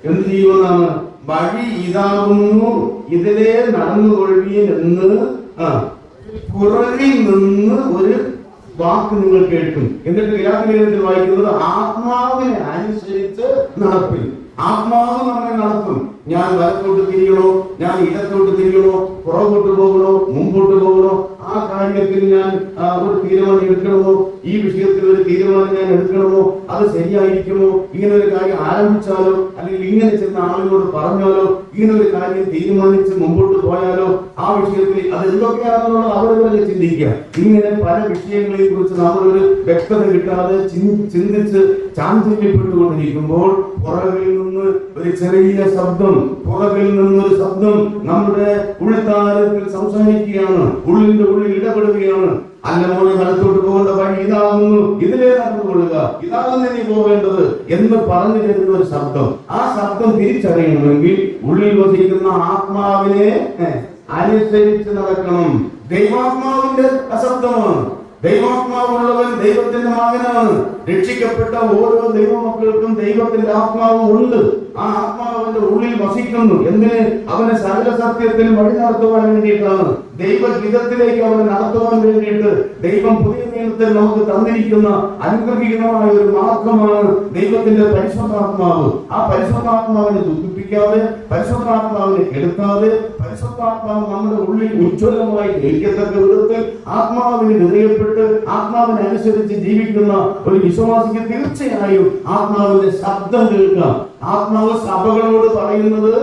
എന്ത് ചെയ്യുമെന്നാണ്? വഴി ഇതാകുന്നു, ഇതിലേ നടന്നുകൊള്ളുകയും എന്ന് പുറകിൽ നിന്ന് ഒരു വാക്ക് നിങ്ങൾ കേൾക്കും. എന്നിട്ട് ഗലാത്യർ വായിക്കുന്നത് ആത്മാവിനെ അനുസരിച്ച് നടപ്പിൽ. ആത്മാവ് നമ്മെ നടത്തും. ഞാൻ വലത്തോട്ട് തിരിയണോ, ഞാൻ ഇടത്തോട്ട് തിരിയണോ, പുറകോട്ട് പോകണോ, മുമ്പോട്ട് പോകണോ, ആ കാര്യത്തിൽ ഞാൻ ഒരു തീരുമാനം എടുക്കണമോ, ഈ വിഷയത്തിൽ ഒരു തീരുമാനം ഞാൻ എടുക്കണമോ, അത് ശരിയായിരിക്കുമോ, ഇങ്ങനെ ഒരു കാര്യം ആരംഭിച്ചാലോ അല്ലെങ്കിൽ ഇങ്ങനെ ചെന്ന ആളുകളോട് പറഞ്ഞാലോ, ഇങ്ങനെ ഒരു കാര്യം തീരുമാനിച്ച് മുമ്പോട്ട് പോയാലോ, ആ വിഷയത്തിൽ അത് എന്തൊക്കെയാണെന്നുള്ളത് അവരവരെ ചിന്തിക്കുക. ഇങ്ങനെ പല വിഷയങ്ങളെ കുറിച്ച് നമ്മളൊരു വ്യക്തത കിട്ടാതെ ചിന്തിച്ച് ചാഞ്ചല്യപ്പെട്ടുകൊണ്ടിരിക്കുമ്പോൾ പുറകിൽ നിന്ന് ഒരു ചെറിയ ശബ്ദം, പുറകിൽ നിന്നൊരു ശബ്ദം നമ്മുടെ ഉൾത്താരത്തിൽ സംസാരിക്കുകയാണ്, ഉള്ളിന്റെ ഉള്ളിൽ ഇടപെടുകയാണ്. അല്ല മോനെ, വലത്തോട്ട് പോകേണ്ട വഴി ഇതാകുന്നു, ഇതിലേ നടന്നുകൊള്ളുക, ഇതാകുന്നു നീ പോകേണ്ടത് എന്ന് പറഞ്ഞു തരുന്ന ഒരു ശബ്ദം. ആ ശബ്ദം തിരിച്ചറിയണമെങ്കിൽ ഉള്ളിൽ വസിക്കുന്ന ആത്മാവിനെ അനുസരിച്ച് നടക്കണം. ദൈവാത്മാവിന്റെ അശബ്ദമാണ്. ദൈവാത്മാവുള്ളവൻ ദൈവത്തിന്റെ മകനാണ്. രക്ഷിക്കപ്പെട്ട ഓരോ ദൈവമക്കൾക്കും ദൈവത്തിന്റെ ആത്മാവ് ഉണ്ട്. ആ ആത്മാവ് അവന്റെ ഉള്ളിൽ വസിക്കുന്നു. എന്തിന്? അവനെ സകല സത്യത്തിൽ വഴി നടത്തുവാൻ വേണ്ടിയിട്ടാണ്. ദൈവഹിതത്തിലേക്ക് അവനെ നടത്തുവാൻ വേണ്ടിയിട്ട് ദൈവം പുതിയ നിയമത്തിൽ നമുക്ക് തന്നിരിക്കുന്ന അനുഗ്രഹീതമായ ഒരു മാർഗമാണ് ദൈവത്തിന്റെ പരിശുദ്ധാത്മാവ്. ആ പരിശുദ്ധാത്മാവിനെ ദുഃഖിപ്പിക്കാതെ, പരിശുദ്ധാത്മാവിനെ കെടുത്താതെ, പരിശുദ്ധാത്മാവ് നമ്മുടെ ഉള്ളിൽ ഉജ്ജ്വലമായി ഗ്രഹിക്കത്തക്ക വിധത്തിൽ ആത്മാവിന് നിറയപ്പെട്ട് ആത്മാവിനനുസരിച്ച് ജീവിക്കുന്ന ഒരു വിശ്വാസിക്ക് തീർച്ചയായും ആത്മാവിന്റെ ശബ്ദം കേൾക്കാം. ആത്മാവ് സഭകളോട് പറയുന്നത്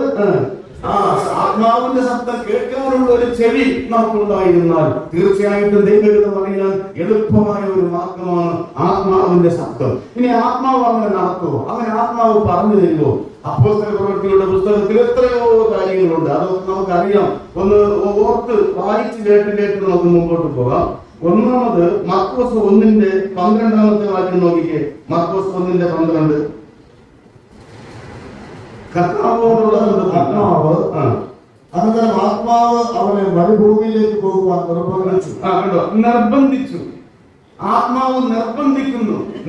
ആത്മാവിന്റെ ശബ്ദം കേൾക്കാനുള്ള ഒരു ചെവി നമുക്കുണ്ടായിരുന്നാൽ തീർച്ചയായിട്ടും ദൈവഹിതം അറിയാൻ എളുപ്പമായ ഒരു മാർഗമാണ് ആത്മാവിന്റെ ശബ്ദം. ഇനി ആത്മാവ് അങ്ങനെ നടത്തുമോ? അങ്ങനെ ആത്മാവ് പറഞ്ഞു തരുമോ? അപ്പോസ്തലപ്രവൃത്തികളുടെ പുസ്തകത്തിൽ എത്രയോ കാര്യങ്ങളുണ്ട്, അതൊക്കെ നമുക്കറിയാം. ഒന്ന് ഓർത്ത് വായിച്ച് കേട്ട് നമുക്ക് മുമ്പോട്ട് പോകാം. ഒന്നാമത് മർക്കോസ് 1:12 വാക്യം നോക്കിക്കേ. മർക്കോസ് 1:12 കർത്താവോടുള്ള ആത്മാവ് അനന്തരം ആത്മാവ് അവനെ മരുഭൂമിയിലേക്ക് പോകുവാൻ നിർബന്ധിച്ചു. ആത്മാവ്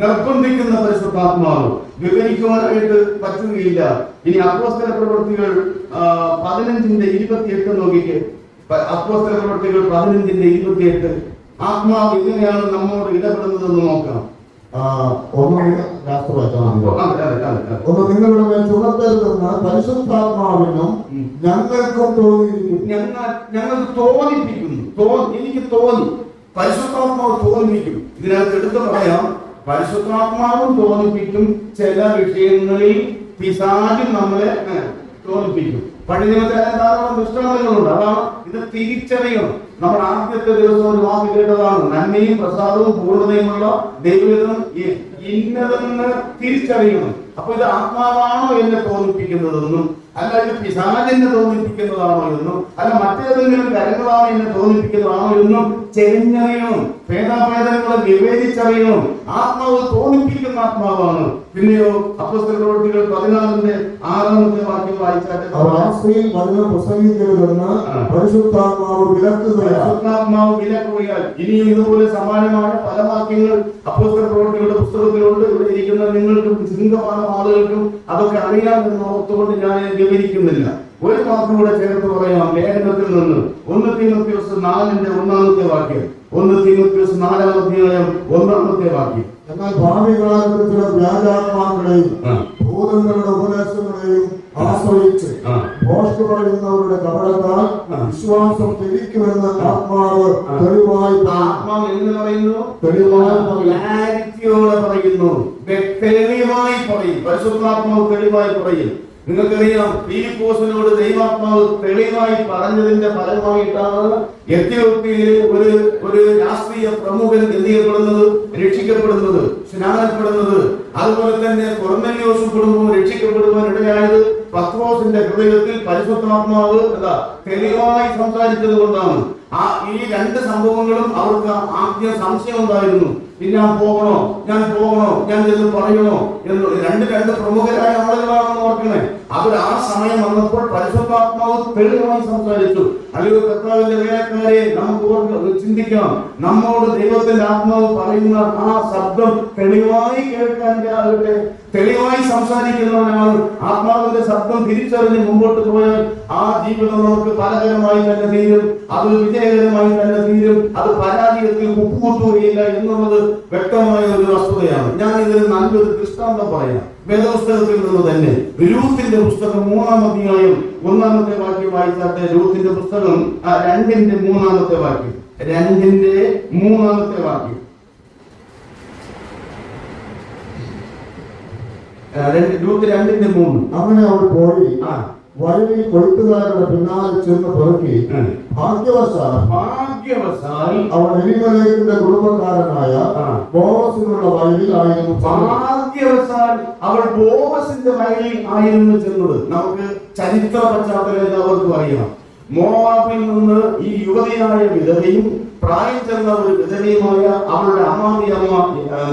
നിർബന്ധിക്കുന്ന പരിശുദ്ധാത്മാവ് വിവരിക്കുവാനായിട്ട് പറ്റുകയില്ല. ഇനി അപ്പോസ്തല പ്രവൃത്തികൾ 15:28 നോക്കിക്കേ. അപ്പോസ്തല പ്രവൃത്തികൾ 15:28 ആത്മാവ് എങ്ങനെയാണ് നമ്മോട് ഇടപെടുന്നതെന്ന് നോക്കാം. ഒന്ന് നിങ്ങളുടെ മേൽ ചുമത്തരുതെന്ന് പരിശുദ്ധാത്മാവിനും ഞങ്ങൾക്കും ഞങ്ങൾക്ക് തോന്നിപ്പിക്കുന്നു. എനിക്ക് തോന്നി, പരിശുദ്ധാത്മാവ് തോന്നിപ്പിക്കും. ഇതിനകത്ത് എടുത്തു പറയാം, പരിശുദ്ധാത്മാവും തോന്നിപ്പിക്കും. ചില വിഷയങ്ങളിൽ പിശാചും നമ്മളെ തോന്നിപ്പിക്കും. പഴയ നിയമത്തിൽ ധാരാളം ദുഷ്ടങ്ങളുണ്ട്. അതാണ് ഇത് തിരിച്ചറിയണം. നമ്മൾ ആദ്യത്തെ ദിവസം ഒരു വാക്ക് കേട്ടതാണ്, നന്മയും പ്രസാദവും പൂർണ്ണതയുമുള്ള ദൈവം ഇന്നതെന്ന് തിരിച്ചറിയണം. അപ്പൊ ഇത് ആത്മാവാണോ എന്നെ തോന്നിപ്പിക്കുന്നതെന്നും അല്ല ഇത് പിശാചിനെ തോന്നിപ്പിക്കുന്നതാണോ എന്നും അല്ല മറ്റേതെങ്കിലും കരങ്ങളാണ് എന്നെ തോന്നിപ്പിക്കുന്നതാണോ എന്നും ചെരിഞ്ഞറിയണം. ഭേദാഭേദങ്ങളെ വിവേചിച്ചറിയണം. ആത്മാവ് തോന്നിപ്പിക്കുന്ന ആത്മാവാണ്. പിന്നെയോ അപ്പോസ്തല പ്രവൃത്തികൾ 14:6 വാക്യം വായിച്ചാൽ അവർ ആശ്രയിൽ വചനം പ്രസംഗിക്കരുതെന്ന് പരിശുദ്ധാത്മാവ് വിലക്കുകയാൽ ഇനിയും ഇതുപോലെ സമാനമായ പല വാക്യങ്ങൾ അപ്പോസ്തല പ്രവൃത്തികളുടെ പുസ്തകത്തിലുണ്ട്. ഇവിടെ ഇരിക്കുന്ന നിങ്ങൾക്കും സിംഹപാനം ആളുകൾക്കും അതൊക്കെ അറിയാമെന്ന് ഓർത്തുകൊണ്ട് ഞാൻ വിവരിക്കുന്നില്ല. ഒരു വാക്കും കൂടെ ചേർത്ത് പറയാം. ലേഖനത്തിൽ നിന്ന് 1 തീമോഥെയോസ് 4:1 വാക്യം. 1 തീമോഥെയോസ് 4:1 വാക്യം. എന്നാൽ ഭാവികാലത്ത് ചില വ്യാജാത്മാക്കളെയും ഭൂതങ്ങളുടെ ഉപദേശങ്ങളെയും ആശ്രയിച്ച് ഭോഷ്ക് പറയുന്നവരുടെ കപടത്താൽ വിശ്വാസം തിരിക്കുമെന്ന് ആത്മാവ് തെളിവായി പറയുന്നു. പരിശുദ്ധാത്മാവ് തെളിവായി പറയും. നിങ്ങൾക്കറിയാം, ഫിലിപ്പോസിനോട് ദൈവാത്മാവ് തെളിവായി പറഞ്ഞതിന്റെ ഫലമായിട്ടാണ് എത്യോപ്യയിലെ ഒരു രാഷ്ട്രീയ പ്രമുഖൻ എന്ത് ചെയ്യപ്പെടുന്നത്, രക്ഷിക്കപ്പെടുന്നത്, സ്നാനപ്പെടുന്നത്. അതുപോലെ തന്നെ കൊർന്നല്യോസ് കുടുംബവും രക്ഷിക്കപ്പെടുവാൻ ഇടയായത് പത്രോസിന്റെ ഹൃദയത്തിൽ പരിശുദ്ധാത്മാവ് തെളിവായി സംസാരിച്ചത് കൊണ്ടാണ്. ഈ രണ്ട് സംഭവങ്ങളും അവർക്ക് ആദ്യം സംശയം ഉണ്ടായിരുന്നു. ഞാൻ പോകണോ, ഞാൻ ചെന്ന് പറയണോ എന്ന്. രണ്ട് പ്രമുഖരായ ആളുകളാണെന്ന് ഓർക്കണേ. അവർ ആ സമയം വന്നപ്പോൾ പരിശുദ്ധാത്മാവ് തെളിവായി സംസാരിച്ചു. അല്ലെങ്കിൽ കർത്താവിന്റെ വേലക്കാരെ നമുക്ക് ചിന്തിക്കാം. നമ്മോട് ദൈവത്തിന്റെ ആത്മാവ് പറയുന്ന ആ ശബ്ദം തെളിവായി കേൾക്കാൻ ആകട്ടെ. തെളിവായി സംസാരിക്കുന്നവനാണ്. ആത്മാവിന്റെ ശബ്ദം തിരിച്ചറിഞ്ഞ് മുമ്പോട്ട് പോയാൽ ആ ജീവിതം നമുക്ക് ഫലകരമായി തന്നെ തീരും. അത് വിജയകരമായി തന്നെ തീരും. അത് പരാജയത്തിൽ ഉപ്പുകൂട്ടുകയില്ല എന്നുള്ളത് വ്യക്തമായ ഒരു വസ്തുതയാണ്. ഞാൻ ഇതിന് നല്ലൊരു ദൃഷ്ടാന്തം പറയാം. വേദപുസ്തകത്തിൽ നിന്ന് തന്നെ രൂത്തിന്റെ പുസ്തകം 3-ാം അധ്യായം 1-ാമത്തെ വാക്യം വായിച്ചാട്ടെ. രൂത്തിന്റെ പുസ്തകം 2:3 വാക്യം. 2:3 വാക്യം. രൂത്ത് 2:3. അങ്ങനെ അവർ പോയി വയലിൽ കൊയ്ത്തുകാരുടെ പിന്നാലെ ചെന്ന് പെറുക്കി ഭാഗ്യവശാൽ അവൻ എലിമലേക്കിന്റെ കുടുംബക്കാരനായ ബോവസിനുള്ള വയലിൽ ആയിരുന്നു. ഭാഗ്യവശാൽ അവൾ ബോവസിന്റെ വയലിൽ ആയിരുന്നു ചെന്നത്. നമുക്ക് ചരിത്ര പശ്ചാത്തലം എല്ലാവർക്കും അറിയാം. മോവാബിൽ നിന്ന് ഈ യുവതിയായ വിധവയും പ്രായം ചെന്ന ഒരു വിധവയുമായ അവളുടെ അമ്മാവി അമ്മ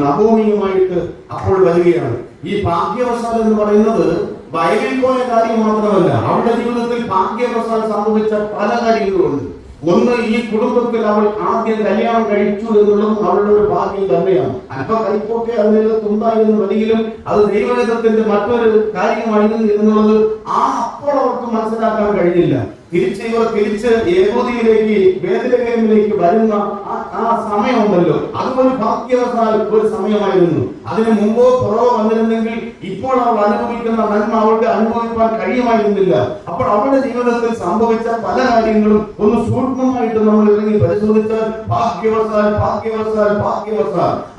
നവോമിയുമായിട്ട് അപ്പോൾ വരികയാണ്. ഈ ഭാഗ്യവശാൽ എന്ന് പറയുന്നത് വയലിൽ പോയ കാര്യം മാത്രമല്ല, അവളുടെ ജീവിതത്തിൽ ഭാഗ്യവശാൽ സംഭവിച്ച പല കാര്യങ്ങളുണ്ട്. ഒന്ന്, ഈ കുടുംബത്തിൽ അവൾ ആദ്യം കല്യാണം കഴിച്ചു എന്നുള്ളതും അവളുടെ ഒരു ഭാഗ്യം തന്നെയാണ്. അല്പ കൈപ്പൊക്കെ അതിനകത്തുണ്ടായിരുന്നു വരികിലും അത് ദൈവവേദത്തിന്റെ മറ്റൊരു കാര്യമായിരുന്നു എന്നുള്ളത് അപ്പോൾ അവർക്ക് മനസ്സിലാക്കാൻ കഴിഞ്ഞില്ല. തിരിച്ച് യഹൂദിയിലേക്ക് ബേത്ലഹേമിലേക്ക് വരുന്ന ആ സമയമുണ്ടല്ലോ, അതൊരു ഭാഗ്യവശാൽ ഒരു സമയമായിരുന്നു. അതിന് മുമ്പോ പുറവോ വന്നിരുന്നെങ്കിൽ ഇപ്പോൾ അവൾ അനുഭവിക്കുന്ന നന്മ അവൾക്ക് അനുഭവിക്കാൻ കഴിയുമായിരുന്നില്ല. അപ്പോൾ അവളുടെ ജീവിതത്തിൽ സംഭവിച്ച പല കാര്യങ്ങളും ഒന്ന് സൂക്ഷ്മമായിട്ട് നമ്മൾ ഇറങ്ങി പരിശോധിച്ചാൽ ഭാഗ്യവശാൽ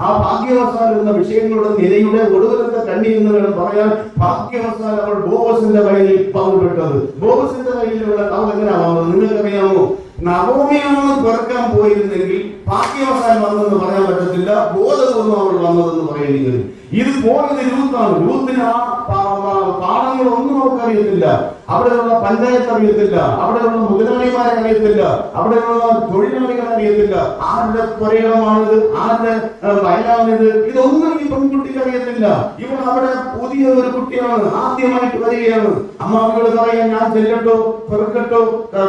ആ ഭാഗ്യവശാൽ എന്ന വിഷയങ്ങളുടെ നിരയുടെ ഒടുവിലത്തെ കണ്ണി എന്ന് വേണം പറയാൻ. ഭാഗ്യവശാൽ അവൾ ബോവസിന്റെ വയലിൽ പങ്കുപെട്ടത്. ബോവസിന്റെ വയലിലുള്ള എങ്ങനെയാ വന്നത് നിങ്ങൾക്കറിയാമോ? നവോമിയാണ് പിറക്കാൻ പോയിരുന്നെങ്കിൽ ഭാഗ്യവശാൽ വന്നെന്ന് പറയാൻ പറ്റത്തില്ല. ബോധപൂർവ്വം അവൾ വന്നതെന്ന് പറയേണ്ടി വരും. ഇത് പോയത് രൂത്താണ്. രൂത്തിന് ആ പാഠങ്ങളൊന്നും അവർക്ക് അവിടെയുള്ള പഞ്ചായത്ത് അറിയത്തില്ല, അവിടെയുള്ള മുതലാളിമാരെ അറിയത്തില്ല, അവിടെയുള്ള തൊഴിലാളികളെ അറിയത്തില്ല. ആരുടെ പുരയിടമാണിത്, ആരുടെ വയലാണിത്, ഇതൊന്നും ഈ പെൺകുട്ടിക്ക് അറിയത്തില്ല. ഇവിടെ അവിടെ പുതിയ ഒരു കുട്ടിയാണ്, ആദ്യമായിട്ട് വരികയാണ്. അമ്മാവികൾ പറയാൻ ഞാൻ ചെല്ലട്ടോ, പിറക്കട്ടോ,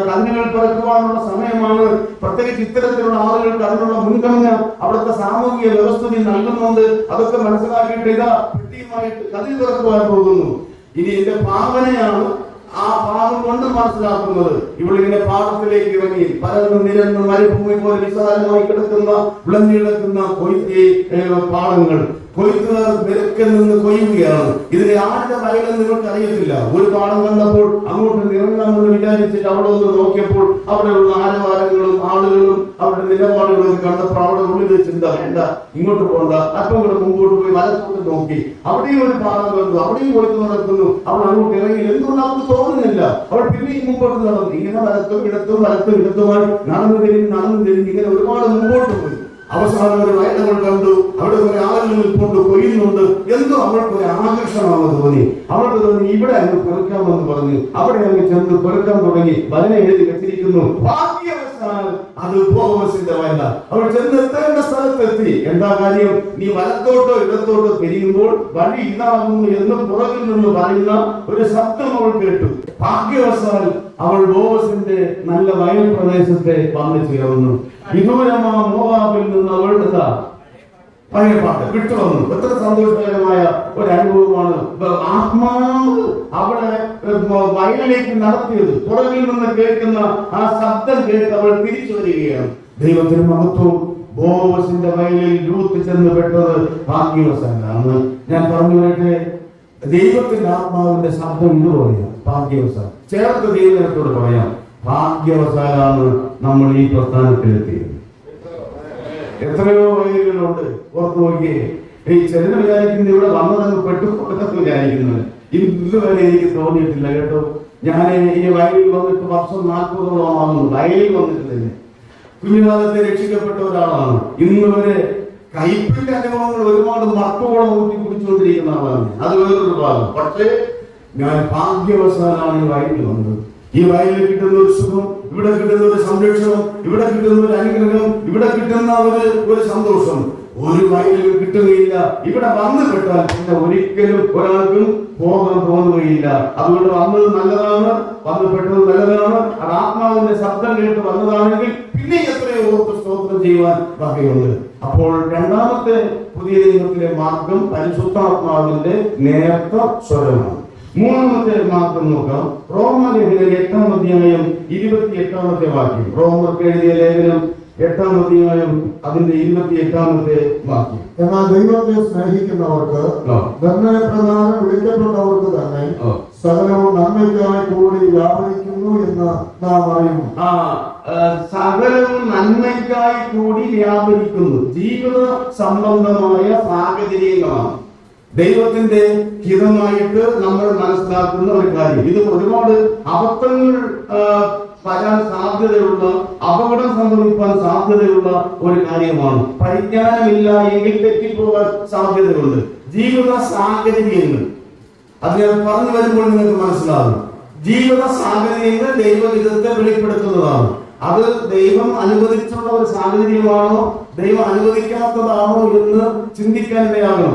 കന്നുകൾ പിറക്കുവാനുള്ള സമയമാണ്. പ്രത്യേകിച്ച് ഇത്തരത്തിലുള്ള ആളുകൾക്ക് അതിനുള്ള മുൻഗണന അവിടുത്തെ സാമൂഹിക വ്യവസ്ഥിതി നൽകുന്നുണ്ട്. അതൊക്കെ മനസ്സിലാക്കിയിട്ട് ഇതാ കൃത്യമായിട്ട് കതിൽ പിറക്കുവാൻ പോകുന്നു. ഇനി എന്റെ ഭാവനയാണ് ആ പാഠം കൊണ്ട് മനസ്സിലാക്കുന്നത്. ഇവളിങ്ങനെ പാഠത്തിലേക്ക് ഇറങ്ങി പരന്ന് നിരന്ന് മരുഭൂമി പോലെ വിശാലമായി കിടക്കുന്ന വിളഞ്ഞു കിടക്കുന്ന പാടങ്ങൾ കൊയ്ത്തുകാർ നിരക്കിൽ നിന്ന് കൊയ്യുകയാണ്. ഇതിനെ ആരുടെ വയലെന്ന് നിങ്ങൾക്ക് അറിയത്തില്ല. ഒരു പാടം കണ്ടപ്പോൾ അങ്ങോട്ട് നിറങ്ങാമെന്ന് വിചാരിച്ചിട്ട് അവിടെ ഒന്ന് നോക്കിയപ്പോൾ അവിടെയുള്ള ആരവാരങ്ങളും ആളുകളും അവരുടെ നിലപാടുകളും കണ്ടപ്പോൾ അവിടെ ഉള്ളിൽ ചിന്ത വേണ്ട, ഇങ്ങോട്ട് പോകണ്ട, അല്പം കൂടെ മുമ്പോട്ട് പോയി വലത്തോട്ട് നോക്കി അവിടെയും ഒരു പാടം കണ്ടു, അവിടെയും കൊയ്ത്ത് നടക്കുന്നു. അവൾ അങ്ങോട്ട് ഇറങ്ങി. എന്തുകൊണ്ട് അവർക്ക് തോന്നുന്നില്ല. അവൾ പിന്നെയും മുമ്പോട്ട് നടന്നു. ഇങ്ങനെ വലത്തും ഇടത്തുമായി നടന്നു തിരിഞ്ഞ് ഇങ്ങനെ ഒരുപാട് മുമ്പോട്ട് പോയി. അവസാനം ഒരു വയലങ്ങൾ കണ്ടു, അവിടെ കുറെ ആളുകൾ നിൽപ്പുണ്ട്, കൊയ്യുന്നുണ്ട്. എന്തോ അവൾക്കൊരു ആകർഷണമെന്ന് തോന്നി. അവൾക്ക് തോന്നി ഇവിടെ അങ്ങ് പെറുക്കാമെന്ന് പറഞ്ഞു. അവിടെ അങ്ങ് ചെന്ന് പെറുക്കാൻ തുടങ്ങി. വല എഴുതി വെച്ചിരിക്കുന്നു. ഭാഗ്യവശാൽ അത് ബോവസിന്റെ വയല. അവൾ ചെന്നെത്തേണ്ട സ്ഥലത്തെത്തി. എന്താ കാര്യം? നീ വലത്തോട്ടോ ഇടത്തോട്ടോ തിരിയുമ്പോൾ വഴി ഇതാകുന്നു എന്ന് പുറകിൽ നിന്ന് പറയുന്ന ഒരു ശബ്ദം അവൾ കേട്ടു. ഭാഗ്യവശാൽ അവൾ ബോവസിന്റെ നല്ല വയൽ പ്രദേശത്തെ വന്നു ചേർന്നു. വിദൂരമാ മോവാബിൽ നിന്ന് അവളുടെ പഴയ പാട്ട് വിട്ടുവന്നു. എത്ര സന്തോഷകരമായ ഒരു അനുഭവമാണ്. ആത്മാവ് അവളെ വയലിലേക്ക് നടത്തിയത്. പുറകിൽ നിന്ന് കേൾക്കുന്ന ആ ശബ്ദം കേട്ട് അവൾ തിരിച്ചു വരികയാണ്. ദൈവത്തിന് മഹത്വം. ബോവസിന്റെ വയലിൽ രൂത്ത് ചെന്ന് പെട്ടത് ഭാഗ്യവശാലാണ്. ഞാൻ പറഞ്ഞു വരട്ടെ, ദൈവത്തിന്റെ ആത്മാവിന്റെ ശബ്ദം ഇതുപോലെയാണ്. ഭാഗ്യവശാൽ ചേർത്ത് ദൈവത്തോട് പറയാം, ഭാഗ്യവശാലാണ് നമ്മൾ ഈ പ്രസ്ഥാനത്തിലെത്തിയത്. എത്രയോ വയലുകളുണ്ട്. ഓർത്ത് നോക്കിയേ. ഈ ചെറുത് വിചാരിക്കുന്നത് ഇവിടെ വന്നതങ്ങ് പെട്ടുകൊടുക്കത്ത് വിചാരിക്കുന്നത് ഇതുവരെ എനിക്ക് തോന്നിയിട്ടില്ല കേട്ടോ. ഞാൻ ഈ വയലിൽ വന്നിട്ട് വർഷം 40ഓളം ആകുന്നു. വയലിൽ വന്നിട്ടില്ല. കുഞ്ഞുകാലത്തെ രക്ഷിക്കപ്പെട്ട ഒരാളാണ്. ഇന്ന് വരെ കയ്പിന്റെ അനുഭവങ്ങൾ ഒരുപാട് മട്ടോളം ഊറ്റി കുടിച്ചുകൊണ്ടിരിക്കുന്ന ആളാണ്. അത് വേറൊരു ഭാഗം. പക്ഷേ ഞാൻ ഭാഗ്യവശാലാണ് ഈ വയലിൽ വന്നത്. ഈ വയലിൽ കിട്ടുന്ന ഒരു സുഖം, ഇവിടെ കിട്ടുന്ന ഒരു സംരക്ഷണം, ഇവിടെ കിട്ടുന്ന ഒരു അനുഗ്രഹം, ഇവിടെ കിട്ടുന്ന ഒരു സന്തോഷം ഒരു വയലിലും കിട്ടുകയില്ല. ഇവിടെ വന്നു പെട്ടാൽ പിന്നെ ഒരിക്കലും ഒരാൾക്കും പോകാൻ തോന്നുകയില്ല. അതുകൊണ്ട് വന്നത് നല്ലതാണ്, വന്നു പെട്ടത് നല്ലതാണ്. അത് ആത്മാവിന്റെ ശബ്ദം കേട്ട് വന്നതാണെങ്കിൽ പിന്നെ എത്രയോ ഓർത്ത് സ്തോത്രം ചെയ്യുവാൻ വകയുണ്ട്. അപ്പോൾ രണ്ടാമത്തെ പുതിയ നിയമത്തിലെ മാർഗം പരിശുദ്ധാത്മാവിന്റെ നേർത്ത സ്വരമാണ്. മൂന്നാമത്തെ മാർഗം നോക്കാം. റോമലേഖനം 8-ാം അധ്യായം 28-ാമത്തെ വാക്യം. റോമർക്ക് എഴുതിയ ലേഖനം 8-ാം അധ്യായം അതിന്റെ 28-ാമത്തെ വാക്യം. എന്നാൽ ദൈവത്തെ സ്നേഹിക്കുന്നവർക്ക് നിർണയപ്രകാരം വിളിക്കപ്പെട്ടവർക്ക് തന്നെ സകലവും നന്മയ്ക്കായി കൂടി വ്യാപരിക്കുന്നു എന്ന് നാം അറിയുന്നു. സകലവും നന്മയ്ക്കായി കൂടി വ്യാപരിക്കുന്നു. ജീവിത സംബന്ധമായ സാഹചര്യങ്ങളാണ് ദൈവത്തിന്റെ ഹിതമായിട്ട് നമ്മൾ മനസ്സിലാക്കുന്ന ഒരു കാര്യം. ഇത് ഒരുപാട് അബദ്ധങ്ങൾ വരാൻ സാധ്യതയുള്ള, അപകടം സംഭവിക്കാൻ സാധ്യതയുള്ള ഒരു കാര്യമാണ്. പരിജ്ഞാനമില്ല എങ്കിൽ തെറ്റിപ്പോകാൻ സാധ്യതയുണ്ട്. ജീവിത സാഹചര്യങ്ങൾ അത് ഞാൻ പറഞ്ഞു വരുമ്പോൾ നിങ്ങൾക്ക് മനസ്സിലാകും. ജീവിത സാഹചര്യങ്ങൾ ദൈവഹിതത്തെ വെളിപ്പെടുത്തുന്നതാണ്. അത് ദൈവം അനുവദിച്ചുള്ള ഒരു സാഹചര്യമാണോ ദൈവം അനുവദിക്കാത്തതാണോ എന്ന് ചിന്തിക്കാൻ ഇടയാകണം.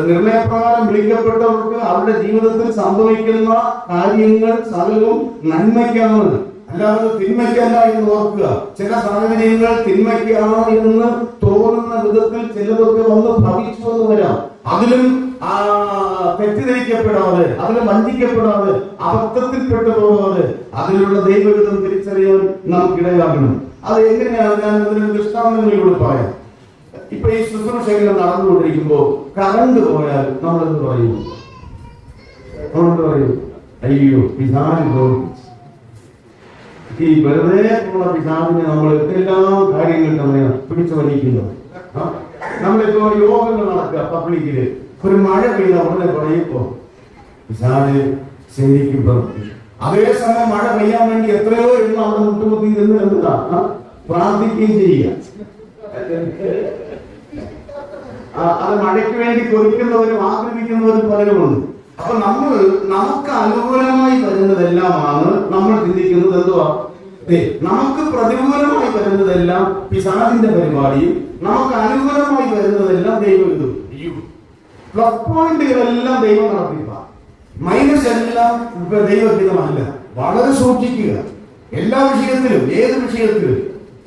നിർണയപ്രകാരം വിളിക്കപ്പെട്ടവർക്ക് അവരുടെ ജീവിതത്തിൽ സംഭവിക്കുന്ന കാര്യങ്ങൾ സകലവും നന്മയ്ക്കാണ്, അല്ലാതെ തിന്മയ്ക്കല്ല എന്ന് ഓർക്കുക. ചില സാഹചര്യങ്ങൾ തിന്മയ്ക്കാണ് എന്ന് തോന്നുന്ന വിധത്തിൽ ചിലതൊക്കെ വന്ന് ഭവിച്ചു എന്ന് വരാം. അതിലും തെറ്റിദ്ധരിക്കപ്പെടാതെ, അതിലും വഞ്ചിക്കപ്പെടാതെ, അബദ്ധത്തിൽപ്പെട്ടു പോകാതെ അതിലുള്ള ദൈവഹിതം തിരിച്ചറിയാൻ നമുക്കിടയാകണം. അത് എങ്ങനെയാണ്? ഞാൻ ഇതിന് ദൃഷ്ടാന്തങ്ങളിലൂടെ പറയാം. ഇപ്പൊ ഈ ശുശ്രൂഷകൾ നടന്നുകൊണ്ടിരിക്കുമ്പോ കറണ്ട് പോയാൽ നമ്മളെന്ത് പറയും? അയ്യോ പിതാവിന് പ്രവർത്തിച്ചു. ഈ വെറുതെ ഉള്ള പിതാവിനെ നമ്മൾ എന്തെല്ലാം കാര്യങ്ങൾ പിടിച്ചു വലിക്കുന്നത്. നമ്മളിപ്പോ യോഗങ്ങൾ നടക്കുക പബ്ലിക്കില്, ഒരു മഴ പെയ്ത ഉടനെ പറയിപ്പോ പിതാവിന് ശരിക്കും പ്രവർത്തിച്ചു. അതേസമയം മഴ പെയ്യാൻ വേണ്ടി എത്രയോ എണ്ണം അവിടെ മുട്ടുകുത്തി നിന്ന് എന്താ പ്രാർത്ഥിക്കുകയും ചെയ്യുക. അത് മഴയ്ക്ക് വേണ്ടി കൊതിക്കുന്നവരും ആഗ്രഹിക്കുന്നവരും പലരുമുണ്ട്. അപ്പൊ നമുക്ക് അനുകൂലമായി വരുന്നതെല്ലാമാണ് നമ്മൾ ചിന്തിക്കുന്നത്. എന്തുവാ? നമുക്ക് പ്രതികൂലമായി വരുന്നതെല്ലാം പിശാചിന്റെ പരിപാടിയും നമുക്ക് അനുകൂലമായി വരുന്നതെല്ലാം ദൈവഹിതം. പ്ലസ് പോയിന്റുകളെല്ലാം ദൈവം നടത്തിപ്പ, മൈനസ് എല്ലാം ദൈവഹിതമല്ല. വളരെ സൂക്ഷിക്കുക എല്ലാ വിഷയത്തിലും, ഏത് വിഷയത്തിലും.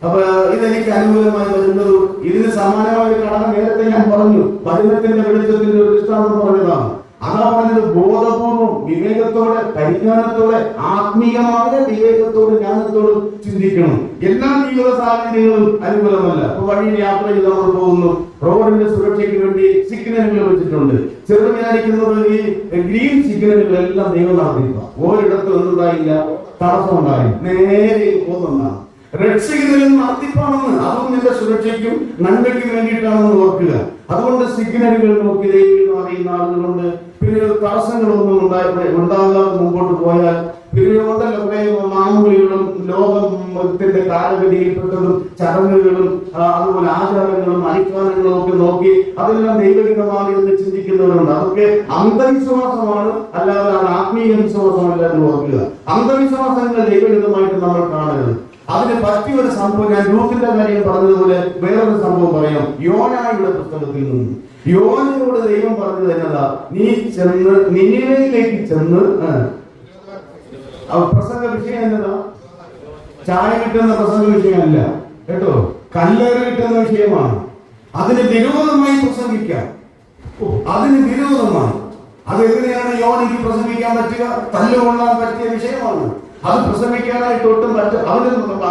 അപ്പൊ ഇതെനിക്ക് അനുകൂലമായി വരുന്നതും ഇതിന് സമാനമായ ഒരു ഘടന നേരത്തെ ഞാൻ പറഞ്ഞു. വചനത്തിന്റെ വെളിച്ചത്തിന്റെ ഒരു ദൃഷ്ടാന്തം പറഞ്ഞതാണ്. അതാ പറഞ്ഞത് ബോധപൂർവം, വിവേകത്തോടെ, പരിജ്ഞാനത്തോടെ, ആത്മീയമായ വിവേകത്തോടെ, ജ്ഞാനത്തോടും ചിന്തിക്കണം. എല്ലാ ജീവിത സാഹചര്യങ്ങളും അനുകൂലമല്ല. ഇപ്പൊ വഴിയിൽ യാത്ര ചെയ്ത് നമ്മൾ പോകുന്നു, റോഡിന്റെ സുരക്ഷയ്ക്ക് വേണ്ടി സിഗ്നലുകൾ വെച്ചിട്ടുണ്ട്. ചെറുതായിരിക്കുന്നത് ഈ ഗ്രീൻ സിഗ്നലുകളെല്ലാം ദൈവം നടത്തിക്കുക. ഒരിടത്തും എന്തുണ്ടായില്ല, തടസ്സമുണ്ടായി, നേരെ പോകുന്നതാണ്. രക്ഷിക്കുന്നതിൽ നടത്തിപ്പാണെന്ന്, അതും നിന്റെ സുരക്ഷയ്ക്കും നന്മയ്ക്കും വേണ്ടിയിട്ടാണെന്ന് ഓർക്കുക. അതുകൊണ്ട് സിഗ്നലുകൾ നോക്കി ദൈവം അറിയുന്ന ആളുകളുണ്ട്. പിന്നെ തടസ്സങ്ങളൊന്നും ഉണ്ടാകാതെ മുമ്പോട്ട് പോയാൽ പിന്നെ ഉണ്ടല്ലോ കുറെ മാമൂലികളും ലോകം ദൈവത്തിന്റെ കാലഗതിയിൽപ്പെട്ടതും ചടങ്ങുകളും അതുപോലെ ആചാരങ്ങളും അനുഷ്ഠാനങ്ങളും ഒക്കെ നോക്കി അതെല്ലാം ദൈവഹിതമാണ് എന്ന് ചിന്തിക്കുന്നവരുണ്ട്. അതൊക്കെ അന്ധവിശ്വാസമാണ്, അല്ലാതെ ആത്മീയ വിശ്വാസമല്ല എന്ന് ഓർക്കുക. അന്ധവിശ്വാസങ്ങൾ ദൈവഹിതമായിട്ട് നമ്മൾ കാണരുത്. അതിന് പറ്റിയൊരു സംഭവം, ഞാൻ രൂത്തിന്റെ കാര്യം പറഞ്ഞതുപോലെ വേറൊരു സംഭവം പറയാം. യോനായുടെ പുസ്തകത്തിൽ നിന്ന് യോനയോട് ദൈവം പറഞ്ഞത് എന്നതാ, നീ ചെന്ന് നിനിവേയിലേക്ക് ചെന്ന്, പ്രസംഗ വിഷയം എന്നതാ, ചായ കിട്ടുന്ന പ്രസംഗ വിഷയമല്ല കേട്ടോ, കല്ലേറ് കിട്ടുന്ന വിഷയമാണ്. അതിന് വിരോധമായി പ്രസംഗിക്കാം, അതിന് വിരോധമാണ്. അതെങ്ങനെയാണ് യോനിക്ക് പ്രസംഗിക്കാൻ പറ്റുക? തല്ലുകൊള്ളാൻ പറ്റിയ വിഷയമാണ്. അത് പ്രസംഗിക്കാനായിട്ട് ഒട്ടും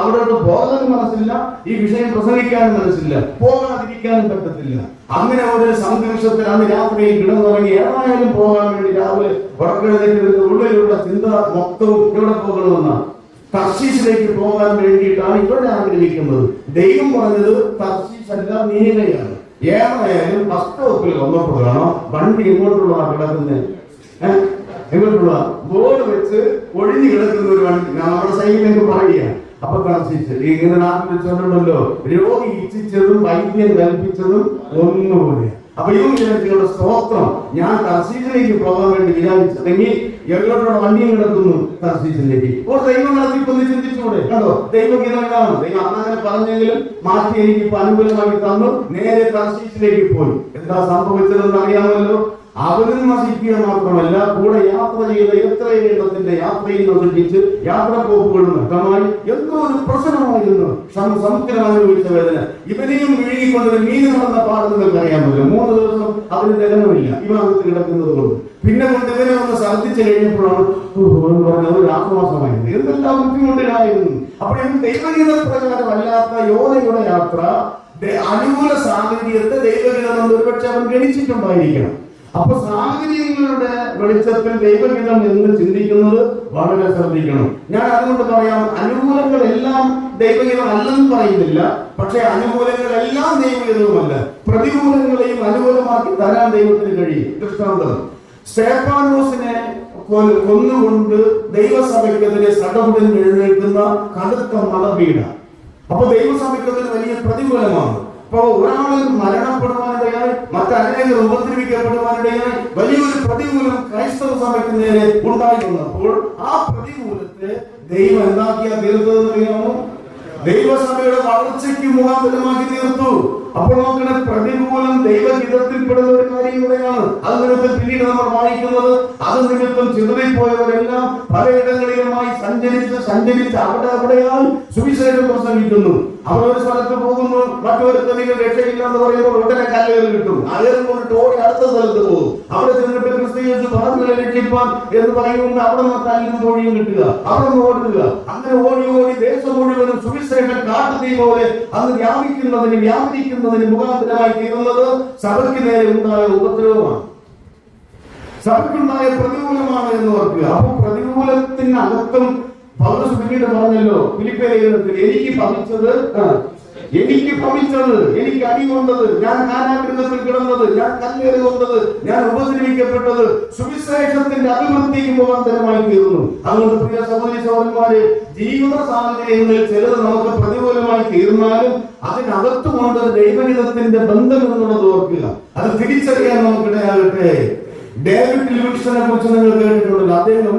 അവരോട് പോകാനും മനസ്സില്ല, ഈ വിഷയം പ്രസംഗിക്കാനും മനസ്സില്ല, പോകാതിരിക്കാനും പറ്റത്തില്ല. അങ്ങനെ ഒരു സംഘർഷത്തിൽ അന്ന് രാത്രിയിൽ കിടന്നുറങ്ങി ഏതായാലും പോകാൻ വേണ്ടി രാവിലെ ഉറക്കെഴുന്നേറ്റ് ഉള്ളിലുള്ള ചിന്ത മൊത്തവും എവിടെ പോകണമെന്നാണ്, തർശീശിലേക്ക് പോകാൻ വേണ്ടിയിട്ടാണ് ഇവിടെ ആഗ്രഹിക്കുന്നത്. ദൈവം പറഞ്ഞത് തർശീശ് അല്ല, നീനയാണ്. ഏതായാലും ബസ് സ്റ്റോപ്പിൽ വന്നപ്പോഴാണോ വണ്ടി എങ്ങോട്ടുള്ളതാണ് കിടക്കുന്നത്, എങ്ങോട്ടുള്ള ബോർഡ് വെച്ച് ഒഴിഞ്ഞു കിടക്കുന്ന ഒരു വണ്ടി നമ്മുടെ സൈഡിലേക്ക് പറയുക. അപ്പൊ തർശീശ് ഇങ്ങനെ നാട്ടിൽ വെച്ചോണ്ടല്ലോ, രോഗി ഇച്ഛിച്ചതും വൈദ്യം കൽപ്പിച്ചതും ഒന്നുപോലെ. അപ്പൊ ഈ വിചാരിച്ചുള്ള സ്തോത്രം, ഞാൻ തർശീശിലേക്ക് പോകാൻ വേണ്ടി വിചാരിച്ചിട്ടെങ്കിൽ എങ്ങോട്ടുള്ള വണ്ടിയും കിടക്കുന്നു തർശീശിലേക്ക്. ഓ ദൈവം നടത്തിക്കൊന്ന് ചിന്തിച്ചൂടെ? കണ്ടോ, ദൈവഗീതം ഇതാണ്. ദൈവം അങ്ങനെ പറഞ്ഞെങ്കിലും മാറ്റി എനിക്ക് ഇപ്പൊ അനുകൂലമാക്കി തന്നു, നേരെ തർശീശിലേക്ക് പോയി. എന്താ സംഭവിച്ചതെന്ന് അറിയാമല്ലോ. അവനും നശിക്കുക മാത്രമല്ല, കൂടെ യാത്ര ചെയ്ത എത്രയും എണ്ണത്തിന്റെ യാത്രയിൽ നശിപ്പിച്ച് യാത്രപ്പോക്കുകളും നഷ്ടമായി. എന്തോ ഒരു പ്രശ്നമായിരുന്നു സമുദ്രം അനുഭവിച്ച വേദന. ഇവനെയും വിഴുങ്ങിക്കൊണ്ടൊരു മീൻ നടന്ന പാട് നിങ്ങൾക്ക് അറിയാമല്ലോ. 3 ദിവസം അവന് ദഹനമില്ല, ഇവ അകത്ത് കിടക്കുന്നത് കൊണ്ട്. പിന്നെ കൊണ്ട് ഇവനെ ഒന്ന് ഛർദ്ദിച്ചു കഴിഞ്ഞപ്പോഴാണ് പറഞ്ഞത് ഒരു ആശ്വാസമായിരുന്നു. എന്തെല്ലാം ബുദ്ധിമുട്ടിലായിരുന്നു. അപ്പോഴും ദൈവഗീത പ്രകാരമല്ലാത്ത യോനയുടെ യാത്ര, അനുകൂല സാഹചര്യത്തെ ദൈവഗീതം കൊണ്ട് ഒരുപക്ഷെ അവൻ ഗണിച്ചിട്ടുണ്ടായിരിക്കണം. അപ്പൊ സാഹചര്യങ്ങളുടെ വെളിച്ചത്തിൽ ദൈവഗീതം എന്ന് ചിന്തിക്കുന്നത് വളരെ ശ്രദ്ധിക്കണം. ഞാൻ അതുകൊണ്ട് പറയാം, അനുകൂലങ്ങളെല്ലാം ദൈവഗീതം അല്ലെന്ന് പറയുന്നില്ല, പക്ഷെ അനുകൂലങ്ങളെല്ലാം ദൈവഗീതവുമല്ല. പ്രതികൂലങ്ങളെയും അനുകൂലമാക്കി തരാൻ ദൈവത്തിന് കഴിയും. ദൃഷ്ടാന്തം, സ്തേഫാനോസിനെ കൊന്നുകൊണ്ട് ദൈവസഭയ്ക്കെതിരെ സടകുടഞ്ഞ് എഴുന്നേൽക്കുന്ന കടുത്ത മതപീഡ. അപ്പൊ ദൈവസഭയ്ക്കെതിരെ വലിയ പ്രതികൂലമാണ്. അപ്പോ ഒരാൾ മരണപ്പെടുവാനിടയായി, മറ്റനേകർ ഉപദ്രവിക്കപ്പെടുവാനിടയായി വലിയൊരു പ്രതികൂലം ക്രൈസ്തവ സഭയ്ക്ക് നേരെ ഉണ്ടായി വന്നപ്പോൾ ആ പ്രതികൂലത്തെ ദൈവം എന്താക്കിയാ തീർത്തതെന്ന് അറിയാമോ? ദൈവസഭയുടെ വളർച്ചയ്ക്ക് മുഖാന്തരമാക്കി തീർത്തു. അപ്പോൾ നോക്കണ, പ്രതികൂലം ദൈവഹിതത്തിൽപ്പെടുന്ന ഒരു കാര്യം കൂടെയാണ്. അത് നിമിത്തം പിന്നീട് നമ്മൾ വായിക്കുന്നത്, അത് നിമിത്തം ചിതറിപ്പോയവരെല്ലാം പലയിടങ്ങളിലുമായി സഞ്ചരിച്ച് അവിടെയായി സുവിശേഷം പ്രസംഗിക്കുന്നു. അവർ ഒരു സ്ഥലത്ത് പോകുന്നു, മറ്റൊരു തെളിവ് രക്ഷയില്ല എന്ന് പറയുമ്പോൾ ഉടനെ കല്ലേറ് കിട്ടും. അകേറും കൊണ്ടിട്ട് ഓടി അടുത്ത സ്ഥലത്ത് പോകും. അവിടെ ചെന്നിട്ട് ക്രിസ്ത്യൻസ് പാർട്ടികളെ രക്ഷിപ്പാൻ എന്ന് പറയുമ്പോൾ അവിടെ നിന്ന് തല്ലും തൊഴിയും കിട്ടുക, അവിടെ നിന്ന് ഓടുക. അങ്ങനെ ഓടി ദേശം മുഴുവനും സുവിശേഷം കാട്ടുതീ പോലെ അന്ന് വ്യാപരിക്കുന്നതിന് മുഖാന്തരമായി തീരുന്നത് സഭയ്ക്ക് നേരെ ഉണ്ടായ ഉപദ്രവമാണ്, സഭയ്ക്കുണ്ടായ പ്രതികൂലമാണ് എന്ന് ഓർക്കുക. അപ്പൊ പ്രതികൂലത്തിനകത്തും പൗലോസ് പിന്നീട് പറഞ്ഞല്ലോ ഫിലിപ്പിയ ലേഖനത്തിൽ, എനിക്ക് ഭവിച്ചത്, എനിക്ക് അടി കൊണ്ടത്, ഞാൻ കാരാഗൃഹത്തിൽ കിടന്നത്, ഞാൻ കല്ലേറ് കൊണ്ടത്, ഞാൻ ഉപദ്രവിക്കപ്പെട്ടത് സുവിശേഷത്തിന്റെ അഭിവൃദ്ധിക്ക് മുഖാന്തരമായി തീർന്നു. അതുകൊണ്ട് പ്രിയ സഹോദരി സഹോദരന്മാരെ, ജീവിത സാഹചര്യങ്ങളിൽ ചിലത് നമുക്ക് പ്രതികൂലമായി തീർന്നാലും അതിനകത്തുകൊണ്ട് ദൈവഹിതത്തിന്റെ ബന്ധം എന്നുള്ളത് ഓർക്കുക. അത് തിരിച്ചറിയാൻ നമുക്കിടയാകട്ടെ. ഡേവിഡ് ലിവിങ്സ്റ്റനെ കുറിച്ച് നിങ്ങൾ കേട്ടിട്ടുണ്ടല്ലോ. അദ്ദേഹം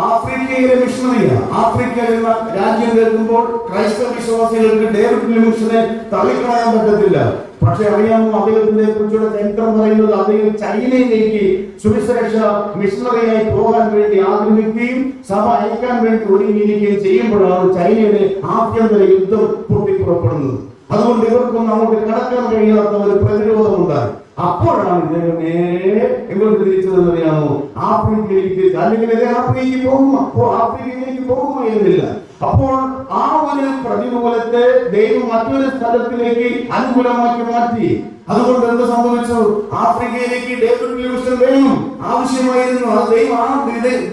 ആഫ്രിക്കയിലെ മിഷണറിയാണ്. ആഫ്രിക്ക എന്ന രാജ്യം കേൾക്കുമ്പോൾ ക്രൈസ്തവ വിശ്വാസികൾക്ക് ഡേവിഡ് ലിവിങ്സ്റ്റനെ തള്ളിക്കളയാൻ പറ്റത്തില്ല. പക്ഷെ അറിയാമോ, അദ്ദേഹത്തിനെ കുറിച്ചുള്ള ചരിത്രം പറയുന്നത്, അദ്ദേഹം ചൈനയിലേക്ക് സുവിശേഷ മിഷണറിയായി പോകാൻ വേണ്ടി ആഗ്രഹിക്കുകയും സഭ അയക്കാൻ വേണ്ടി ഒരുങ്ങിയിരിക്കുകയും ചെയ്യുമ്പോഴാണ് ചൈനയുടെ ആഭ്യന്തര യുദ്ധം പൊട്ടിപ്പുറപ്പെടുന്നത്. അതുകൊണ്ട് ഇവർക്കൊന്നും അങ്ങോട്ട് കടക്കാൻ കഴിയാത്ത ഒരു പ്രതിരോധമുണ്ടായി. അപ്പോഴാണ് ഇദ്ദേഹം നേരെ എങ്ങോട്ട് തിരിച്ചതെന്ന് അറിയാമോ? ആഫ്രിക്കയിലേക്ക്. അല്ലെങ്കിൽ ആഫ്രിക്കയിലേക്ക് പോകുകയെന്നില്ല. അപ്പോൾ ആ ഒരു പ്രതികൂലത്തെ ദൈവം മറ്റൊരു സ്ഥലത്തിലേക്ക് അനുകൂലമാക്കി മാറ്റി. അതുകൊണ്ട് എന്ത് സംഭവിച്ചു? ആഫ്രിക്കയിലേക്ക് ഡേവിഡ് ലിവിങ്സ്റ്റൺ വേണം, ആവശ്യമായിരുന്നു. ആ ദൈവം ആ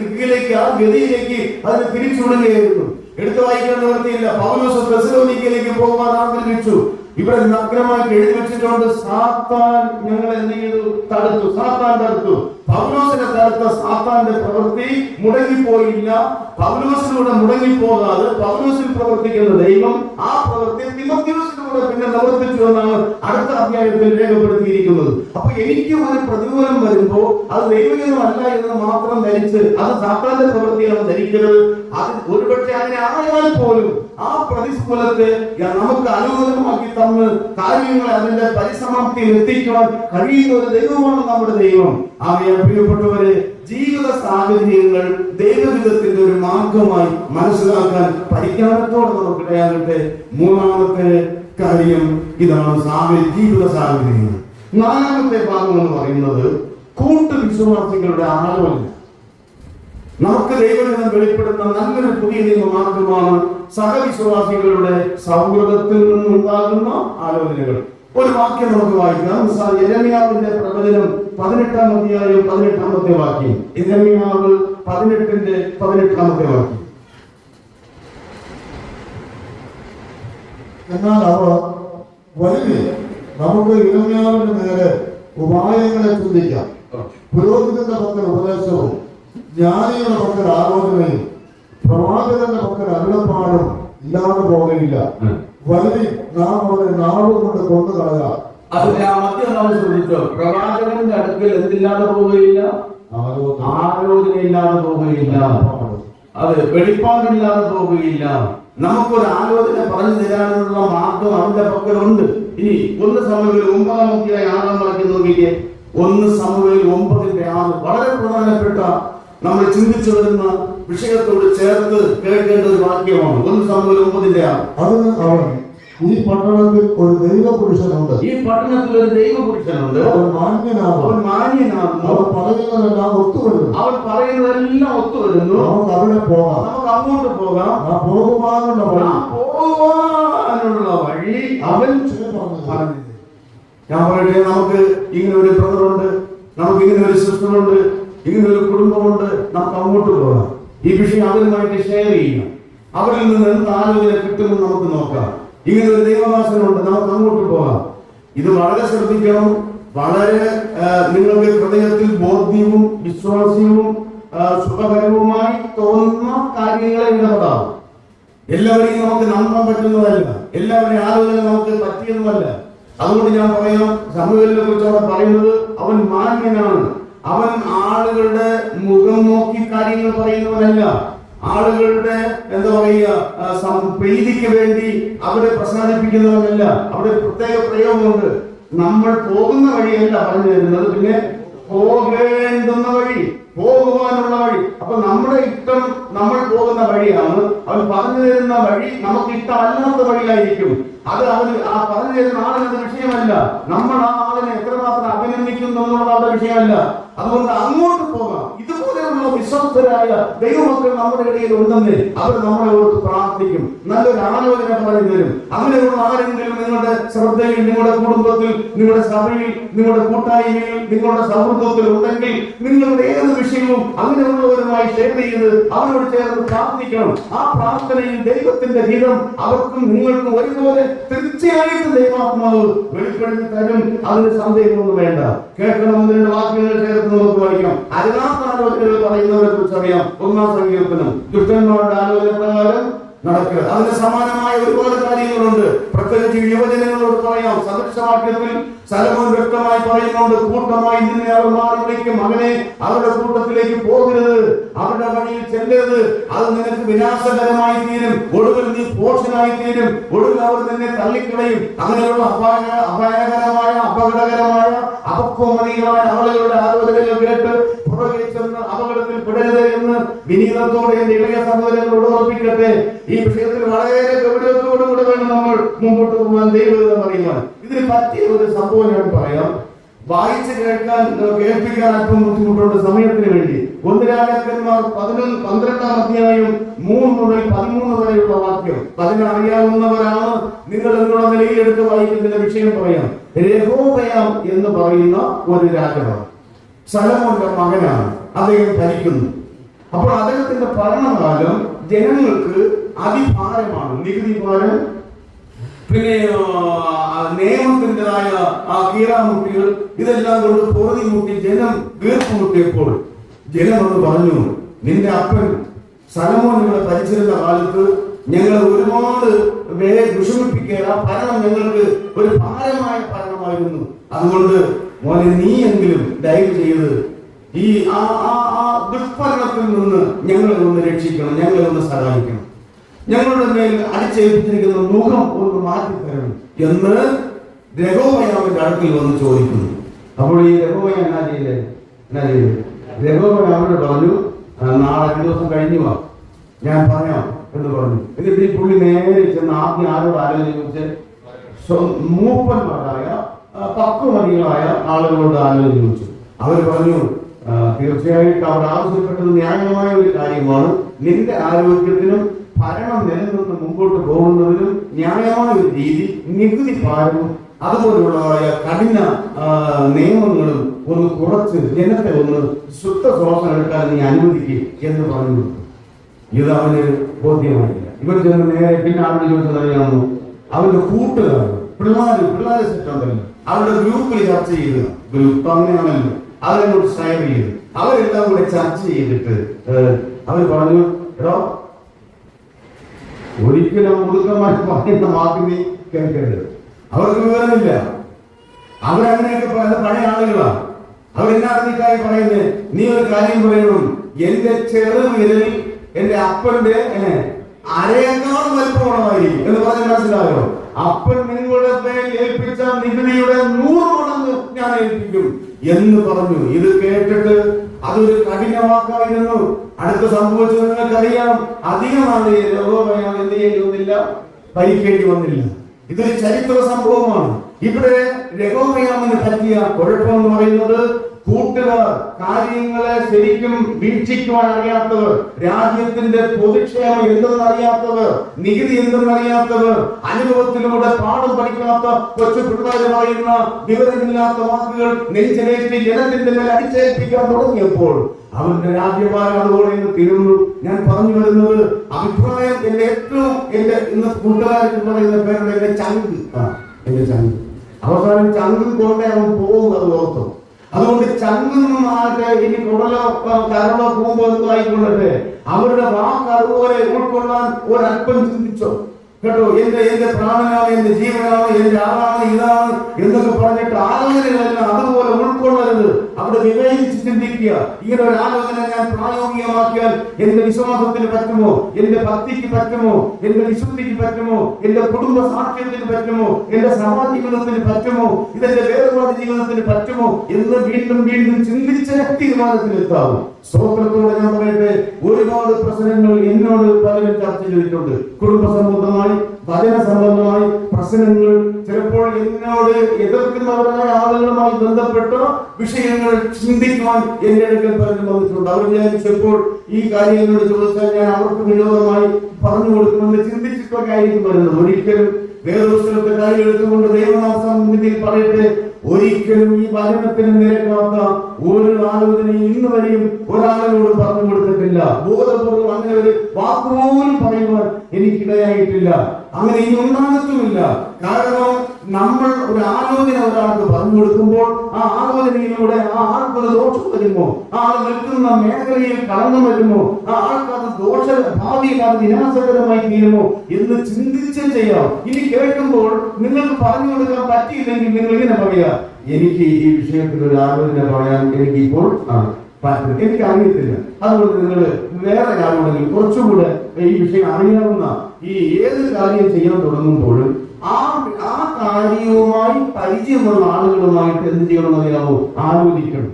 ദിക്കിലേക്ക്, ആ ഗതിയിലേക്ക് അതിന് തിരിച്ചുവിടുകയായിരുന്നു. എടുത്തു വായിക്കാൻ നിവർത്തിയില്ല. പൗലോസ് തെസ്സലോനിക്കയിലേക്ക് പോകാൻ ആഗ്രഹിച്ചു. ഇവിടെ നഗ്നമായി എഴുതി വെച്ചിട്ടുണ്ട്, സാത്താൻ ഞങ്ങളെ എന്ത് ചെയ്തു? തടുത്തു. സാത്താൻ തടുത്തു. പൗലോസിനെ തടുത്ത സാത്താന്റെ പ്രവൃത്തി മുടങ്ങിപ്പോയില്ല. പൗലോസിലൂടെ മുടങ്ങിപ്പോകാതെ പൗലോസിൽ പ്രവർത്തിക്കുന്ന ദൈവം ആ പ്രവൃത്തി തിമോഥെയോസിലൂടെ പിന്നെ നിവർത്തിച്ചു എന്നാണ് അടുത്ത അധ്യായത്തിൽ രേഖപ്പെടുത്തിയിരിക്കുന്നത്. അപ്പൊ എനിക്ക് ഒരു പ്രതികൂലം വരുമ്പോ അത് ദൈവജനമല്ല എന്ന് മാത്രം ധരിച്ച് അത് സാത്താന്റെ പ്രവൃത്തിയാണ് ധരിക്കുന്നത്. അത് ഒരുപക്ഷെ അങ്ങനെ ആയാൽ പോലും ആ പ്രതികൂലത്തെ നമുക്ക് അനുകൂലമാക്കി തന്ന് കാര്യങ്ങളെ അതിന്റെ പരിസമാപ്തിയിൽ എത്തിക്കുവാൻ കഴിയുന്ന ഒരു ദൈവമാണ് നമ്മുടെ ദൈവം. അവയെ പ്രിയപ്പെട്ടവരെ, ജീവിത സാഹചര്യങ്ങൾ ദൈവവിധത്തിന്റെ ഒരു മാർഗമായി മനസ്സിലാക്കാൻ പരിജ്ഞാനത്തോടെ നമുക്ക് ഇടയാകട്ടെ. മൂന്നാമത്തെ കാര്യം ഇതാണ്, ജീവിത സാഹചര്യങ്ങൾ. നാലാമത്തെ ഭാഗം എന്ന് പറയുന്നത് കൂട്ടുവിശ്വാസികളുടെ ആലോചന. നമുക്ക് ദൈവജനം വെളിപ്പെടുന്ന നല്ലൊരു പുതിയ നിയമമാർഗമാണ് സഹവിശ്വാസികളുടെ സൗഹൃദത്തിൽ നിന്നുണ്ടാകുന്ന ആലോചനകൾ. ഒരു വാക്യം നമുക്ക് വായിക്കാം. യെരമ്യാവിന്റെ പ്രവചനം 18-ാം അധ്യായം 18-ാമത്തെ വാക്യം. യെരമ്യാവ് 18-ന്റെ 18-ാമത്തെ വാക്യം. എന്നാൽ അവർ വലിയ നമുക്ക് യിരെമ്യാവിന്റെ നേരെ ഉപായങ്ങളെ ചിന്തിക്കാം. പുരോഹിതന്റെ പക്കൽ ഉപദേശവും ജ്ഞാനിയുടെ പക്കൽ ആലോചനയും പ്രവാചകന്റെ പക്കൽ അരുളപ്പാടും ഇല്ലാതെ പോകയില്ല. വലിയ നാം അവരെ നാവുകൊണ്ട് കൊന്നു കളയാം. അതിന്റെ ആ മധ്യഭാഗം ശ്രദ്ധിച്ചോ? പ്രവാചകന്റെ അടുക്കൽ എന്തില്ലാതെ പോവുകയില്ല? ആലോചനയില്ലാതെ പോവുകയില്ല. അത് വെളിപ്പാടില്ലാതെ പോവുകയില്ല. നമുക്കൊരു ആലോചന പറഞ്ഞു തരാനുള്ള മാർഗം അവന്റെ പക്കലുണ്ട്. ഇനി 1 സമൂവേൽ 9-ാം അധ്യായം 6-ാം വാക്യം നോക്കിക്കേ. 1 സമൂവേൽ 9-ന്റെ 6 വളരെ പ്രധാനപ്പെട്ട നമ്മൾ ചിന്തിച്ചു വരുന്ന വിഷയത്തോട് ചേർത്ത് കേൾക്കേണ്ട ഒരു വാക്യമാണ്. 1 സമൂവേൽ 9-ന്റെ 6. അതിന് അവൻ, ഈ പട്ടണത്തിൽ ഒരു ദൈവപുരുഷനുണ്ട്. ഈ പട്ടണത്തിൽ ഒരു ദൈവപുരുഷനുണ്ട്. അവൻ മാന്യനാകുന്നു. അവൻ പറയുന്നതെല്ലാം ഒത്തുവരുന്നു. നമുക്ക് അവിടെ പോകാം. നമുക്ക് അങ്ങോട്ട് പോകാം. പോകുവാനുള്ള വഴി അവൻ പറഞ്ഞു. ഞാൻ പറയട്ടെ, നമുക്ക് ഇങ്ങനെ ഒരു ബ്രദറുണ്ട്, നമുക്ക് ഇങ്ങനെ ഒരു സിസ്റ്ററുണ്ട്, ഇങ്ങനെ ഒരു കുടുംബമുണ്ട്. നമുക്ക് അങ്ങോട്ട് പോകാം. ഈ വിഷയം അവരുമായിട്ട് ഷെയർ ചെയ്യാം. അവരിൽ നിന്ന് എന്ത് ആലോചന കിട്ടുമെന്ന് നമുക്ക് നോക്കാം. ഇങ്ങനെ ഒരു ദൈവദാസനുണ്ട്, നമുക്ക് അങ്ങോട്ട് പോകാം. ഇത് വളരെ ശ്രദ്ധിക്കണം. വളരെ നിങ്ങൾക്ക് ഹൃദയത്തിൽ ബോധ്യവും വിശ്വാസ്യവും സുഖകരവുമായി തോന്നുന്ന കാര്യങ്ങളെ ഇടപെടാം. എല്ലാവരെയും നമുക്ക് നമ്പാൻ പറ്റുന്നതല്ല, എല്ലാവരെയും ആലോചന നമുക്ക് പറ്റിയതുമല്ല. അതുകൊണ്ട് ഞാൻ പറയാം, സമൂഹത്തിനെ കുറിച്ച് അവിടെ പറയുന്നത് അവൻ മാന്യനാണ്. അവൻ ആളുകളുടെ മുഖം നോക്കി കാര്യങ്ങൾ പറയുന്നവനല്ല. ആളുകളുടെ എന്താ പറയുക, പ്രീതിക്ക് വേണ്ടി അവരെ പ്രസാദിപ്പിക്കുന്നവനല്ല. അവിടെ പ്രത്യേക പ്രയോഗമുണ്ട്. നമ്മൾ പോകുന്ന വഴിയല്ല പറഞ്ഞു തരുന്നത്, പിന്നെ പോകേണ്ടുന്ന വഴി, പോകുവാനുള്ള വഴി. അപ്പൊ നമ്മുടെ ഇഷ്ടം നമ്മൾ പോകുന്ന വഴിയാണ്. അവൻ പറഞ്ഞു തരുന്ന വഴി നമുക്ക് ഇഷ്ടമല്ലാത്ത വഴിയായിരിക്കും. അത് അവന് ആ പറഞ്ഞു തരുന്ന ആളിന്റെ വിഷയമല്ല. നമ്മൾ ആ ആളിനെ എത്രമാത്രം അഭിനന്ദിക്കുന്നു എന്നുള്ളത് അവരുടെ വിഷയമല്ല. അതുകൊണ്ട് അങ്ങോട്ട് പോകാം. ഇതുപോലെയുള്ള വിശ്വസ്തരായ ദൈവമക്കൾ നമ്മുടെ ഇടയിൽ ഉണ്ടെന്ന് അവർ നമ്മളെ ഓർത്ത് പ്രാർത്ഥിക്കും. നല്ലൊരു ആലോചന പറഞ്ഞു തരും. അങ്ങനെയുള്ള ആരെങ്കിലും നിങ്ങളുടെ ശ്രദ്ധയിൽ, നിങ്ങളുടെ കുടുംബത്തിൽ, നിങ്ങളുടെ സഭയിൽ, നിങ്ങളുടെ കൂട്ടായ്മയിൽ, നിങ്ങളുടെ സൗഹൃദത്തിൽ ഉണ്ടെങ്കിൽ നിങ്ങളുടെ ഏത് വിഷയവും അങ്ങനെയുള്ളവരുമായി ഷെയർ ചെയ്ത് അവരോട് ചേർന്ന് പ്രാർത്ഥിക്കണം. ആ പ്രാർത്ഥനയിൽ ദൈവത്തിന്റെ ഹിതം അവർക്കും നിങ്ങൾക്കും ഒരുപോലെ തീർച്ചയായിട്ടും ദൈവാത്മാവ് വെളിപ്പെടുത്തി തരും. അതിന് സന്ദേഹമൊന്നും വേണ്ട. കേൾക്കണമെന്നതിന്റെ വാക്കുകൾ ചേർത്ത് നമുക്ക് വായിക്കാം. അരുതാത്ത ആലോചനകൾ പറയുന്നവരെ കുറിച്ച് അറിയാം. 1-ാം സങ്കീർത്തനം. ദുഷ്ടന്മാരുടെ ആലോചന പ്രകാരം നടക്കുക. അതിന് സമാനമായ ഒരുപാട് കാര്യങ്ങളുണ്ട്. പ്രത്യേകിച്ച് യുവജനങ്ങളോട് പറയാം. സദൃശവാക്യത്തിൽ സലോമോൻ വ്യക്തമായി പറയുന്നുണ്ട്, കൂട്ടമായി നിന്നെ അവർ മാറി വിളിക്കും. മകനെ, അവരുടെ കൂട്ടത്തിലേക്ക് പോകരുത്, അവരുടെ വഴിയിൽ ചെല്ലരുത്. അത് നിനക്ക് വിനാശകരമായി തീരും. ഒടുവിൽ നീ പോഷനായി തീരും. ഒടുവിൽ അവർ നിന്നെ തള്ളിക്കളയും. അങ്ങനെയുള്ള അപായകരമായ, അപകടകരമായ, അപക്വമതികളായ ആളുകളുടെ ആലോചനകൾ കേട്ട് പുറകെ ചെന്ന് അപകടത്തിൽ പെടരുത് എന്ന് വിനീതത്തോടെ എന്റെ ഇളയ സഹോദരങ്ങളോട് ഓർപ്പിക്കട്ടെ. ഈ വിഷയത്തിൽ വളരെ ഗൗരവത്തോടുകൂടെ വേണം നമ്മൾ മുമ്പോട്ട് പോകാൻ, ദൈവം അറിയുവാൻ. ഇതിന് പറ്റിയ ഒരു സംഭവം ഞാൻ പറയാം. വായിച്ച് കേൾപ്പിക്കാൻ അല്പം ബുദ്ധിമുട്ടുണ്ട് സമയത്തിന് വേണ്ടി. 1 രാജാക്കന്മാർ 12-ാം അധ്യായം 3 മുതൽ 13 വരെയുള്ള വാക്യം. അതിനറിയാവുന്നവരാണ്. നിങ്ങൾ എന്നുള്ള നിലയിൽ എടുത്ത് വായിക്കുന്നതിന്റെ വിഷയം പറയാം. രെഹോബയാം എന്ന് പറയുന്ന ഒരു രാജാവാണ്. സലോമോന്റെ മകനാണ്. അദ്ദേഹം ഭരിക്കുന്നു. അപ്പോൾ അദ്ദേഹത്തിന്റെ ഭരണകാലം ജനങ്ങൾക്ക് അതിഭാരമാണ്. നികുതി ഭാരം, പിന്നെ നിയമത്തിൻ്റെതായ ആ കീറാമുട്ടികൾ ഇതെല്ലാം കൊണ്ട് പൊറുതി മുട്ടി ജനം വീർപ്പുമുട്ടിയപ്പോൾ ജനം എന്ന് പറഞ്ഞു, നിന്റെ അപ്പൻ സലോമോൻ ഇവിടെ ഭരിച്ചിരുന്ന കാലത്ത് ഞങ്ങൾ ഒരുപാട് വിഷമിപ്പിക്കുക, ഭരണം ഞങ്ങൾക്ക് ഒരു ഭാരമായ ഭരണമായിരുന്നു. അതുകൊണ്ട് മോനെ നീയെങ്കിലും ദയവ് ചെയ്ത് ഈ ദുഷ്ഭരണത്തിൽ നിന്ന് ഞങ്ങളെ ഒന്ന് രക്ഷിക്കണം, ഞങ്ങളെ ഒന്ന് സഹായിക്കണം, ഞങ്ങളുടെ മേൽ അടിച്ചേൽപ്പിച്ചിരിക്കുന്ന മുഖം ഒന്ന് മാറ്റിത്തരണം എന്ന് രഹോബയാമിന്റെ അടുക്കൽ വന്ന് ചോദിക്കുന്നു. അപ്പോൾ ഈ രഹോബയാം എന്നാ ചെയ്തത്? രഹോബയാമോട് പറഞ്ഞു, നാളെ 2 ദിവസം കഴിഞ്ഞു വാ, ഞാൻ പറയാം എന്ന് പറഞ്ഞു. എന്നിട്ട് ഈ പുള്ളി നേരെ ചെന്ന് ആദ്യം ആരോട് ആലോചന ചോദിച്ച് മൂപ്പന്മാരായ പക്വമതികളായ ആളുകളോട് ആലോചന ചോദിച്ചു. അവർ പറഞ്ഞു, തീർച്ചയായിട്ടും അവർ ആവശ്യപ്പെട്ടത് ന്യായമായ ഒരു കാര്യമാണ്. നിന്റെ ആരോഗ്യത്തിനും ഭരണം നിലനിന്ന് മുമ്പോട്ട് പോകുന്നതിനും ന്യായമായ ഒരു രീതി നികുതി ഭാരവും അതുപോലുള്ളതായ കഠിന നിയമങ്ങളും ഒന്ന് കുറച്ച് ജനത്തെ ഒന്ന് ശുദ്ധ ശ്വാസം എടുക്കാൻ നീ അനുവദിക്കുക എന്ന് പറഞ്ഞു. ഇത് അവന് ബോധ്യമായില്ല. ഇവർ ചെന്ന് നേരെ പിന്നെ അവരോട് ചോദിച്ചതറിയാമോ? അവന്റെ കൂട്ടുകാർ പിള്ളേരെ സെറ്റുണ്ടല്ലോ, അവരുടെ ഗ്രൂപ്പിൽ ചർച്ച ചെയ്ത്, ഗ്രൂപ്പ് അങ്ങനെയാണല്ലോ, അവരെങ്ങോട്ട് ഷെയർ ചെയ്ത് അവരെല്ലാം കൂടെ ചർച്ച ചെയ്തിട്ട് അവർ പറഞ്ഞു, എടോ ഒരിക്കലും മുഴുക്കന്മാർ പറയുന്ന വാക്ക് നീ കേൾക്കരുത്. അവർക്ക് വിവരമില്ല, അവരങ്ങനെയൊക്കെ പഴയ ആളുകളാണ്. അവരെന്നാണ് ഈ കാര്യം പറയുന്നത്? നീ ഒരു കാര്യം പറയണം, എന്റെ ചെറുവിരലിൽ എന്റെ അപ്പന്റെ അരയേക്കാൾ വലുപ്പമുള്ളതായിരിക്കും എന്ന് പറഞ്ഞ് മനസ്സിലാകോ? അപ്പൻ നിങ്ങളുടെ മേൽ ഏൽപ്പിച്ച നികുതിയുടെ 100 മടങ്ങ് ഞാൻ ഏൽപ്പിക്കും എന്ന് പറഞ്ഞു. ഇത് കേട്ടിട്ട് അതൊരു കഠിന വാക്കായിരുന്നു. അടുത്ത സംഭവിച്ചത് നിങ്ങൾക്കറിയാം. അധികമാണ് രഹോബയാം എന്ത് ചെയ്യുന്നില്ല, ഭരിക്കേണ്ടി വന്നില്ല. ഇതൊരു ചരിത്ര സംഭവമാണ്. ഇവിടെ രഹോബയാമിന് പറ്റിയ കുഴപ്പമെന്ന് പറയുന്നത്, കൂട്ടുകാർ കാര്യങ്ങളെ ശരിക്കും വീക്ഷിക്കുവാൻ അറിയാത്തവർ, രാജ്യത്തിന്റെ പൊതുക്ഷേമം എന്തെന്നറിയാത്തവർ, നികുതി എന്തെന്നറിയാത്തവർ, അനുഭവത്തിലൂടെ പാഠം പഠിക്കാത്ത കൊച്ചു പിള്ളേർ പറയുന്ന വിവരമില്ലാത്ത വാക്കുകൾ നെഞ്ചിലേറ്റി ജനത്തിന്റെ മേൽ അടിച്ചേൽപ്പിക്കാൻ തുടങ്ങിയപ്പോൾ അവന്റെ രാജ്യഭാരം അതുപോലെ ഇന്ന് തീർന്നു. ഞാൻ പറഞ്ഞു വരുന്നത് അഭിപ്രായം എന്റെ ഇന്ന് കൂട്ടുകാർക്ക് പറയുന്ന പേരുടെ എന്റെ ചങ്ക്, എന്റെ ചങ്ക് അവസാനം ചങ്കും കൊണ്ടേ അവൻ പോകുന്നത് ഓർത്തു. അതുകൊണ്ട് ചങ്കിൽ നിന്നും ആകട്ടെ ഇനി കുടലോ കരളോ പൂമ്പോ എന്തോ ആയിക്കൊള്ളട്ടെ, അവരുടെ വാക്ക് അതുപോലെ ഉൾക്കൊള്ളാൻ ഒരല്പം ചിന്തിച്ചോ കേട്ടോ. എന്റെ പ്രാണനാണ്, എന്റെ ജീവനാണ്, എന്റെ ആളാണ്, ഇതാണ് എന്നൊക്കെ പറഞ്ഞിട്ട് ആലോചനകളെല്ലാം അതുപോലെ ഉൾക്കൊള്ളരുത്. അവിടെ വിവേചിച്ച് ചിന്തിക്കുക. ഇങ്ങനെ ഒരു ആലോചന ഞാൻ പ്രായോഗികമാക്കിയാൽ എന്റെ വിശ്വാസത്തിന് പറ്റുമോ, എന്റെ ഭക്തിക്ക് പറ്റുമോ, എന്റെ വിശുദ്ധിക്ക് പറ്റുമോ, എന്റെ കുടുംബ സാക്ഷ്യത്തിന് പറ്റുമോ, എന്റെ സമാജ ജീവിതത്തിന് പറ്റുമോ, ഇതെന്റെ വേദവാദ ജീവിതത്തിന് പറ്റുമോ എന്ന് വീണ്ടും വീണ്ടും ചിന്തിച്ച് തീരുമാനത്തിലെത്താവും. സ്തോത്രത്തോടെ ഞാൻ പറയട്ടെ, ഒരുപാട് പ്രശ്നങ്ങൾ എന്നോട് പലരും ചർച്ച ചെയ്തിട്ടുണ്ട്. കുടുംബ സംബന്ധമായി, വചന സംബന്ധമായി പ്രശ്നങ്ങൾ, ചിലപ്പോൾ എന്നോട് എതിർക്കുന്നവരായ ആളുകളുമായി ബന്ധപ്പെട്ട വിഷയങ്ങൾ ചിന്തിക്കുവാൻ എന്റെ അടുക്കൽ പലരും വന്നിട്ടുണ്ട്. അവർ വിചാരിച്ചപ്പോൾ ഈ കാര്യം എന്നോട് ചോദിച്ചാൽ ഞാൻ അവർക്ക് വിരോധമായി പറഞ്ഞു കൊടുക്കുമെന്ന് ചിന്തിച്ചിട്ടൊക്കെ ആയിരിക്കും വരുന്നത്. ഒരിക്കലും വേദപുസ്തകത്തെ കാര്യം എടുത്തുകൊണ്ട് ദൈവനാമത്തിൽ പറയട്ടെ, ഒരിക്കലും ഈ വചനത്തിന് നിരക്കാത്ത ഒരു ആലോചനയും ഇന്ന് വരെയും ഒരാളോട് പറഞ്ഞു കൊടുത്തിട്ടില്ല. ബോധപൂർവ്വം അങ്ങനെ ഒരു വാക്കുപോലും പറയുവാൻ എനിക്കിടയായിട്ടില്ല. അങ്ങനെ ഇനി ഉണ്ടാകത്തുമില്ല. കാരണം നമ്മൾ ഒരു ആലോചന ഒരാൾക്ക് പറഞ്ഞു കൊടുക്കുമ്പോൾ ആ ആലോചനയിലൂടെ ആ ആൾക്കൊരു ദോഷം വരുമോ, ആ ആൾ നിൽക്കുന്ന മേഖലയിൽ കളഞ്ഞു വരുമോ, ആ ആൾക്കത് ഭാവിയിൽ അത് വിനാശകരമായി തീരുമോ എന്ന് ചിന്തിച്ചേ ചെയ്യാം. ഇനി കേൾക്കുമ്പോൾ നിങ്ങൾക്ക് പറഞ്ഞു കൊടുക്കാൻ പറ്റിയില്ലെങ്കിൽ നിങ്ങൾ ഇങ്ങനെ പറയാ, എനിക്ക് ഈ വിഷയത്തിൽ ഒരു ആലോചന പറയാൻ എനിക്ക് ഇപ്പോൾ എനിക്ക് അറിയത്തില്ല. അതുകൊണ്ട് നിങ്ങൾ വേറെ ആരോടെങ്കിലും കുറച്ചുകൂടെ ഈ വിഷയം അറിയാവുന്ന ഈ ഏത് കാര്യം ചെയ്യാൻ തുടങ്ങുമ്പോഴും ആ കാര്യവുമായി പരിചയമുള്ള ആളുകളുമായിട്ട് എന്ത് ചെയ്യണമെന്ന് അറിയാമോ? ആലോചിക്കണം.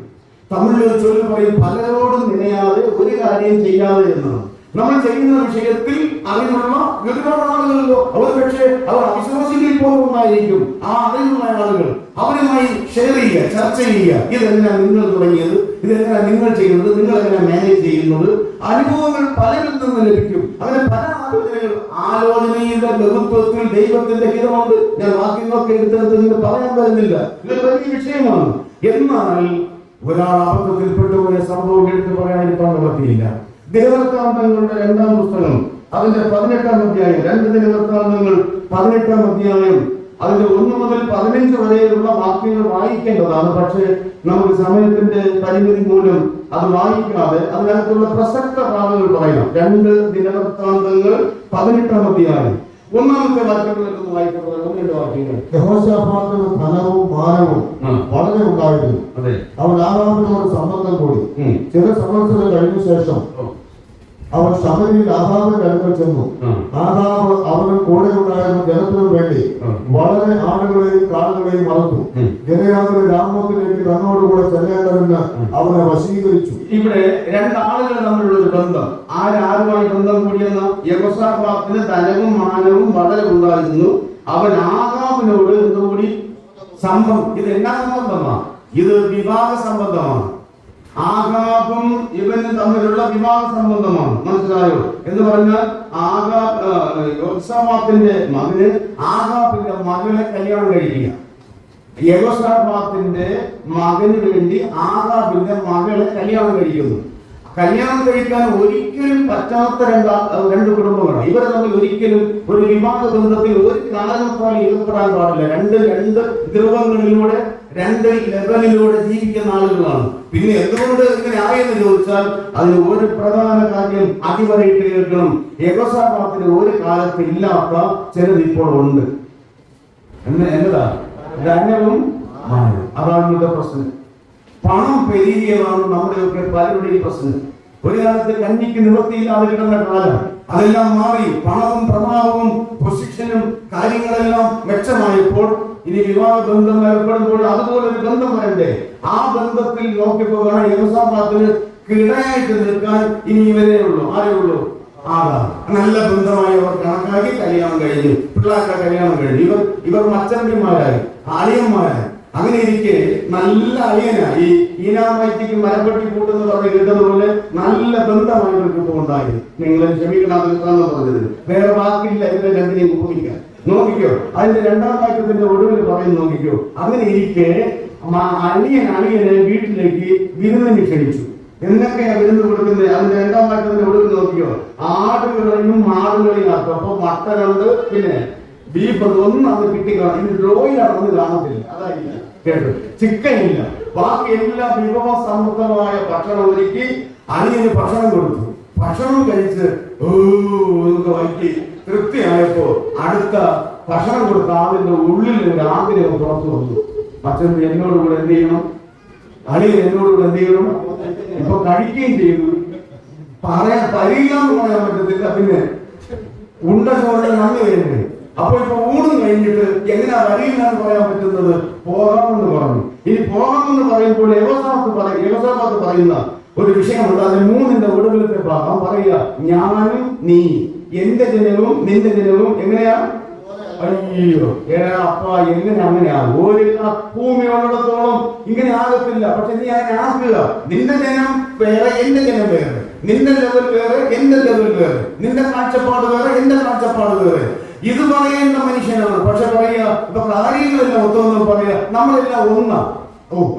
തമിഴിൽ ഒരു ചൊല്ല് പറയും, പലരോടും നിലയാതെ ഒരു കാര്യം ചെയ്യാതെ എന്നാണ്. നമ്മൾ ചെയ്യുന്ന വിഷയത്തിൽ അറിവുള്ള ഒരുപാട് ആളുകളല്ലോ, അവർ പക്ഷേ അവർ അവിശ്വാസികളിൽ പോലും ഉണ്ടായിരിക്കും. ആ അറിവുള്ള ആളുകൾ അവരുമായി ഷെയർ ചെയ്യുക, ചർച്ച ചെയ്യുക. ഇതെല്ലാം നിങ്ങൾ തുടങ്ങിയത്, ഇതെല്ലാം നിങ്ങൾ ചെയ്യുന്നത്, നിങ്ങൾ എങ്ങനെ മാനേജ് ചെയ്യുന്നത്, അനുഭവങ്ങൾ പലരിൽ നിന്ന് ലഭിക്കും. അങ്ങനെ പല ആലോചനയുടെ ബന്ധുത്വത്തിൽ ദൈവത്തിന്റെ ഹിതമുണ്ട്. ഞാൻ വാക്യങ്ങളൊക്കെ എടുത്തെടുത്ത് നിങ്ങൾ പറയാൻ വരുന്നില്ല, ഇതൊരു വലിയ വിഷയമാണ്. എന്നാൽ ഒരാൾ അബദ്ധത്തിൽപ്പെട്ട ഒരു സംഭവം എടുത്ത് പറയാനിരിക്കാൻ നിവർത്തിയില്ല. ദിനവൃത്താന്തങ്ങളുടെ 2-ാം പുസ്തകം അതിന്റെ 18-ാം അധ്യായം, 2 ദിനവൃത്താന്തങ്ങൾ 18-ാം അധ്യായം അതിന്റെ 1 മുതൽ 15 വരെയുള്ള വാക്യങ്ങൾ വായിക്കേണ്ടതാണ്. പക്ഷേ നമുക്ക് സമയത്തിന്റെ പരിമിതി മൂലം അത് വായിക്കാതെ അതിനകത്തുള്ള പ്രസക്ത ഭാഗങ്ങൾ പറയാം. 2 ദിനവൃത്താന്തങ്ങൾ 18-ാം അധ്യായം 1-ാമത്തെ വാക്യങ്ങളിലൊന്ന് വായിക്കുന്നത്. 1-2 വാക്യങ്ങൾ. യഹോശാഫാത്തിന് ധനവും മാനവും വളരെ ഉണ്ടായിരുന്നു. അവൻ ആഹാബിനോട് സംബന്ധം കൂടി. ചില സംവത്സരം കഴിഞ്ഞ ശേഷം അവൻ ശമരിയിൽ ആഹാബിന്റെ അടുക്കൽ ചെന്നു. ആഹാബ് അവന് കൂടെ ഉണ്ടായിരുന്ന ജനത്തിനു വേണ്ടി വളരെ ആടുകളെയും കാടുകളെയും വളർത്തു. ജനയാത്ര രാമത്തിലേക്ക് തന്നോടുകൂടെ ചെല്ലേണ്ടതെന്ന് അവനെ വശീകരിച്ചു. ഇവിടെ 2 ആളുകൾ തമ്മിലുള്ള ഒരു ബന്ധം. ആരുമായി ബന്ധം കൂടിയെന്ന? യഹോശാഫാത്തിന് ധനവും മാനവും വളരെ ഉണ്ടായിരുന്നു. അവൻ ആഹാബിനോട് എന്തുകൂടി സംബന്ധം. ഇത് എന്നാ സംബന്ധമാണ്? ഇത് വിവാഹ സംബന്ധമാണ്. ആഹാബും ഇവനും തമ്മിലുള്ള വിവാഹ സംബന്ധമാണ്. മനസ്സിലായോ? എന്ന് പറഞ്ഞാൽ യോശാഫാത്തിന്റെ മകന് ആഹാബിന്റെ മകളെ കല്യാണം കഴിക്കുക. യഹോശാഫാത്തിന്റെ മകന് വേണ്ടി ആഹാബിന്റെ മകളെ കല്യാണം കഴിക്കുന്നു. കല്യാണം കഴിക്കാൻ ഒരിക്കലും പറ്റാത്ത 2 കുടുംബങ്ങളാണ്. ഇവർ തമ്മിൽ ഒരിക്കലും ഒരു വിവാഹ ബന്ധത്തിൽ ഒരു കാരണത്താൽ ഏർപ്പെടാൻ പാടില്ല. 2 ധ്രുവങ്ങളിലൂടെ 2 ലെവലിലൂടെ ജീവിക്കുന്ന ആളുകളാണ്. പിന്നെ എന്തുകൊണ്ട് ഇങ്ങനെ ആയെന്ന് ചോദിച്ചാൽ അതിന് ഒരു പ്രധാന കാര്യം അടിവരയിട്ട് കേൾക്കണം. യഹോശാഫാത്തിന് ഒരു കാലത്ത് ഇല്ലാത്ത ചിലത് ഇപ്പോൾ ഉണ്ട്. എന്നതാ? ധനവും മാനവും. അതാണ് ഇന്നത്തെ പ്രശ്നം. പണം പെരുകിയതാണ് നമ്മുടെയൊക്കെ പലരുടെയും പ്രശ്നം. ഒരു കാലത്ത് കഞ്ഞിക്ക് നിവൃത്തിയില്ലാതെ കിടന്ന കാലം അതെല്ലാം മാറി. പണവും പ്രഭാവവും പൊസിഷനും കാര്യങ്ങളെല്ലാം മെച്ചമായപ്പോൾ ഇനി വിവാഹ ബന്ധം ഏർപ്പെടുമ്പോൾ അതുപോലെ ഒരു ബന്ധം വരണ്ടേ? ആ ബന്ധത്തിൽ നോക്കിപ്പോകാൻ യഹോശാഫാത്തിന് കിടയായിട്ട് നിൽക്കാൻ ഇനി ഇവരേ ഉള്ളൂ. ആരേ ഉള്ളൂ? നല്ല ബന്ധമായി അവർ കണക്കാക്കി കല്യാണം കഴിഞ്ഞു. പിള്ളേരുടെ കല്യാണം കഴിഞ്ഞു. ഇവർ മച്ചന്മാരായി, അളിയന്മാരായി. അങ്ങനെ ഇരിക്കെ നല്ല അളിയനായി ഈനാമൈറ്റിക്ക് മരപ്പെട്ടി കൂട്ടെന്ന് പറഞ്ഞ് കേട്ടതുപോലെ നല്ല ബന്ധമായി ഇവർക്ക് ഉണ്ടായി. നിങ്ങൾ ക്ഷമിക്കണമെന്ന് പറഞ്ഞത് വേറെ വാക്കില്ല. ഇവരെ രണ്ടിനെയും ഉപയോഗിക്കാൻ നോക്കിക്കോ. അതിന്റെ 2-ാം വാക്യത്തിന്റെ ഒടുവിൽ പറയുന്നു. നോക്കിക്കോ. അങ്ങനെ ഇരിക്കെ അളിയനെ വീട്ടിലേക്ക് വിരുന്നിന് ക്ഷണിച്ചു. എന്തൊക്കെയാ വിരുന്ന് കൊടുക്കുന്നത്? അതിന്റെ 2-ാം വാക്യത്തിന്റെ ഒടുവിൽ നോക്കിക്കോ. ആടുകളെയും മാടുകളെയും ആക്കും. അപ്പൊ മട്ടനുണ്ട്, പിന്നെ ബീഫ് ഒന്നും അത് കിട്ടിക്കാണും. ഇനി ബ്രോയിലാണെന്ന് കാണത്തില്ല. അതായില്ല കേട്ടോ. ചിക്കൻ ഇല്ല. ബാക്കി എല്ലാ വിഭവ സമൃദ്ധമായ ഭക്ഷണം ഒരുക്കി അനിയന് ഭക്ഷണം കൊടുത്തു. ഭക്ഷണം കഴിച്ച് വൈകി തൃപ്തിയായപ്പോ അടുത്ത ഭക്ഷണം കൊടുത്ത ആളിന്റെ ഉള്ളിൽ ഒരു ആഗ്രഹം പുറത്തു വന്നു. അച്ഛൻ എന്നോടുകൂടെ എന്ത് ചെയ്യണം? അളിയൻ എന്നോടുകൂടെ എന്ത് ചെയ്യണം? ഇപ്പൊ കഴിക്കുകയും ചെയ്തു. പരിയില്ലാന്ന് പറയാൻ പറ്റത്തില്ല. പിന്നെ ഉണ്ട ചോറിന് നന്ദി വരുന്നത്. അപ്പൊ ഇപ്പൊ ഊണും കഴിഞ്ഞിട്ട് എങ്ങനെയാ വരിയില്ലാന്ന് പറയാൻ പറ്റുന്നത്? പോകാമെന്ന് പറഞ്ഞു. ഇനി പോകാമെന്ന് പറയുമ്പോൾ യഹോശാഫാത്ത് പറയുന്ന ഒരു വിഷയമുണ്ട്. അതിന് 3-ന്റെ ഒടുവിലത്തെ ഭാഗം പറയുക. ഞാനും നീ, എന്റെ ജനവും നിന്റെ ജനവും എങ്ങനെയാ? അയ്യോ അപ്പ എങ്ങനെ അങ്ങനെയാകും? ഒരു ഭൂമിയോടത്തോളം ഇങ്ങനെ ആകത്തില്ല. പക്ഷെ നീ അതിനെ ആക്കുക. നിന്റെ ജനം വേറെ, എന്റെ ജനം വേറെ. നിന്റെ ലെവൽ വേറെ, എന്റെ ലെവൽ വേറെ. നിന്റെ കാഴ്ചപ്പാട് വേറെ, എന്റെ കാഴ്ചപ്പാട് വേറെ. ഇത് പറയേണ്ട മനുഷ്യനാണ്. പക്ഷെ പറയുക ഇപ്പൊ കാര്യങ്ങളെല്ലാം ഒത്തൊന്നും പറയുക നമ്മളെല്ലാം ഒന്നാ.